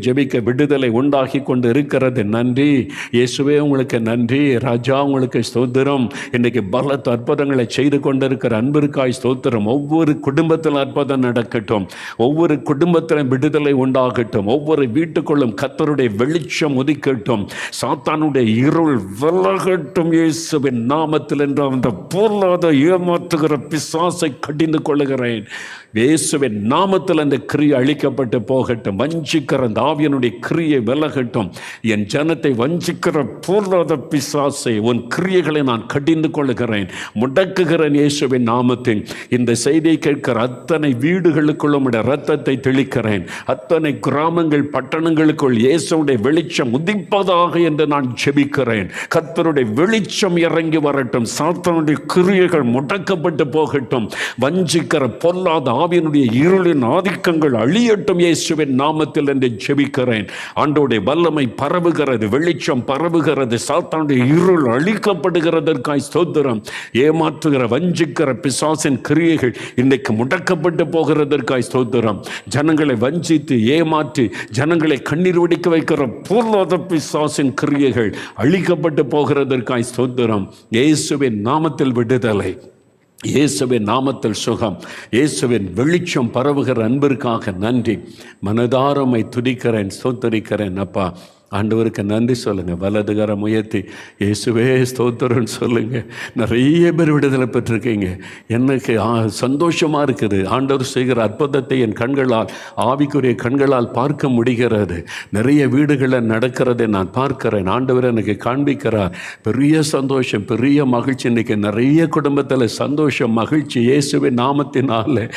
ஜெபிக்க விடுதலை உண்டாகி கொண்டு இருக்கிறது. நன்றி இயேசுவே, உங்களுக்கு நன்றி. ராஜா உங்களுக்கு ஸ்தோத்திரம். இன்றைக்கு பலத்த அற்புதங்களை செய்து கொண்டிருக்கிற அன்பிற்காய் ஸ்தோத்திரம். ஒவ்வொரு குடும்பத்தில் அற்புதம் நடக்கட்டும். ஒவ்வொரு குடும்பத்திலும் விடுதலை உண்டாகட்டும். ஒவ்வொரு வீட்டுக்குள்ளும் கர்த்தருடைய வெளிச்சம் உதிக்கட்டும். சாத்தானுடைய இருள் விலகட்டும் இயேசுவின் நாமத்தில் என்ற அந்த பொருளாத ஏமாற்றுகிற பிசாசை கடிந்து கொள்ளுகிறேன். இயேசுவின் நாமத்தில் அந்த கிரியை அழிக்கப்பட்டு போகட்டும். வஞ்சிக்கிற அந்த ஆவியனுடைய கிரியை விலகட்டும். என் ஜனத்தை வஞ்சிக்கிற பொருளாத பிசாசை, உன் கிரியைகளை நான் கடிந்து கொள்ளுகிறேன், முடக்குகிறேன் இயேசுவின் நாமத்தில். இந்த செய்தியை கேட்கிற அத்தனை வீடுகளுக்குள்ளும் இரத்தத்தை தெளிக்கிறேன். அத்தனை கிராமங்கள் பட்டணங்களுக்குள் இயேசுடைய வெளிச்சம் உதிப்பதாக என்று நான் ஜெபிக்கிறேன். கர்த்தருடைய வெளிச்சம் இறங்கி வரட்டும். சாத்தானுடைய கிரியைகள் முடக்கப்பட்டு போகட்டும். வஞ்சிக்கிற பொல்லாத ஆவியினுடைய இருளின் ஆதிக்கங்கள் அழியட்டும் இயேசுவின் நாமத்தில் என்று ஜெபிக்கிறேன். ஆண்டவருடைய வல்லமை பரவுகிறது, வெளிச்சம் பரவுகிறது. சாத்தானுடைய இருள் அழிக்கப்படுகிறதற்காய் ஸ்தோத்திரம். ஏமாற்றுகிற வஞ்சிக்கிற பிசாசின் கிரியைகள் இன்றைக்கு முடக்கப்பட்டு போகிறதற்காய் ஸ்தோத்திரம். ஜனங்களை வஞ்சித்து ஏமாற்றி ஜனங்களை கண்ணீர் வடிக்க வைக்கிற பொருளாத பிசாசின் கிரியைகள் அழிக்கப்பட்டு போகிறதற்காய் ஸ்தோத்திரம். இயேசுவின் நாமத்தில் விடுதலை, இயேசுவின் நாமத்தில் சுகம், இயேசுவின் வெளிச்சம் பரவுகிற அன்பிற்காக நன்றி. மனதாரமை துதிக்கிறேன், ஸ்தோத்தரிக்கிறேன். அப்பா, ஆண்டவருக்கு நன்றி சொல்லுங்கள். வலதுகரம் உயர்த்தி இயேசுவே ஸ்தோத்திரம்னு சொல்லுங்கள். நிறைய பேர் விடுதலை பெற்றிருக்கீங்க. எனக்கு சந்தோஷமாக இருக்குது. ஆண்டவர் செய்கிற அற்புதத்தை என் கண்களால், ஆவிக்குரிய கண்களால் பார்க்க முடிகிறது. நிறைய வீடுகளில் நடக்கிறதை நான் பார்க்கிறேன். ஆண்டவர் எனக்கு காண்பிக்கிறார். பெரிய சந்தோஷம், பெரிய மகிழ்ச்சி. இன்றைக்கி நிறைய குடும்பத்தில் சந்தோஷம், மகிழ்ச்சி இயேசுவின் நாமத்தினால.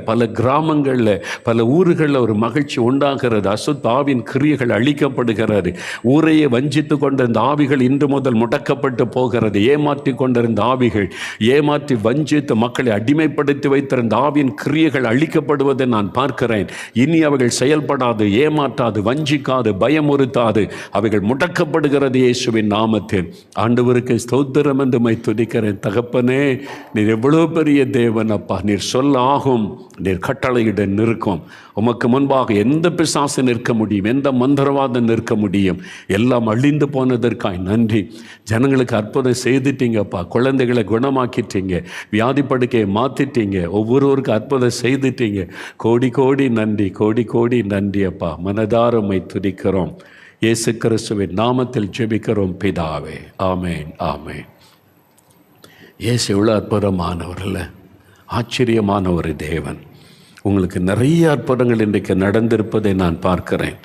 பல கிராமங்களில் பல ஊர்களில் ஒரு மகிழ்ச்சி உண்டாகிறது. அசுத்தாவின் கிரியைகள் அழிக்கப்படுகிறது. ஊரையே வஞ்சித்து கொண்டிருந்த ஆவிகள் இன்று முதல் முடக்கப்பட்டு போகிறது. ஏமாற்றி கொண்டிருந்த ஆவிகள், ஏமாற்றி வஞ்சித்து மக்களை அடிமைப்படுத்தி வைத்திருந்த ஆவியின் கிரியைகள் அழிக்கப்படுவதை நான் பார்க்கிறேன். இனி அவைகள் செயல்படாது, ஏமாற்றாது, வஞ்சிக்காது, பயமுறுத்தாது. அவைகள் முடக்கப்படுகிறது இயேசுவின் நாமத்தில். ஆண்டவருக்கு ஸ்தோத்திரம் என்று மை துதிக்கிறேன். தகப்பனே, நீர் எவ்வளவு பெரிய தேவன் அப்பா. நீர் சொல்ல ஆகும், நீர் கட்டளையிட நிற்கும். உமக்கு முன்பாக எந்த பிசாசு நிற்க முடியும்? எந்த மந்திரவாதம் நிற்க முடியும்? எல்லாம் அழிந்து போனதற்காய் நன்றி. ஜனங்களுக்கு அற்புதம் செய்துட்டீங்கப்பா. குழந்தைகளை குணமாக்கிட்டீங்க, வியாதி படுக்கையை மாற்றிட்டீங்க, ஒவ்வொருவருக்கும் அற்புதம் செய்துட்டீங்க. கோடி கோடி நன்றி, கோடி கோடி நன்றி அப்பா. மனதாரமை துதிக்கிறோம். இயேசு கிறிஸ்துவின் நாமத்தில் ஜெபிக்கிறோம் பிதாவே. ஆமேன், ஆமேன். இயேசு எவ்வளோ அற்புதமானவர் இல்லை? ஆச்சரியமான ஒரு தேவன். உங்களுக்கு நிறைய அற்புதங்கள் இன்றைக்கு நடந்திருப்பதை நான் பார்க்கிறேன்.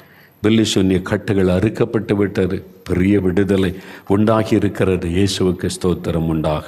பில்லி சூனிய கட்டுகள் அறுக்கப்பட்டு விட்டது. பெரிய விடுதலை உண்டாகி இருக்கிறது. இயேசுவுக்கு ஸ்தோத்திரம் உண்டாக.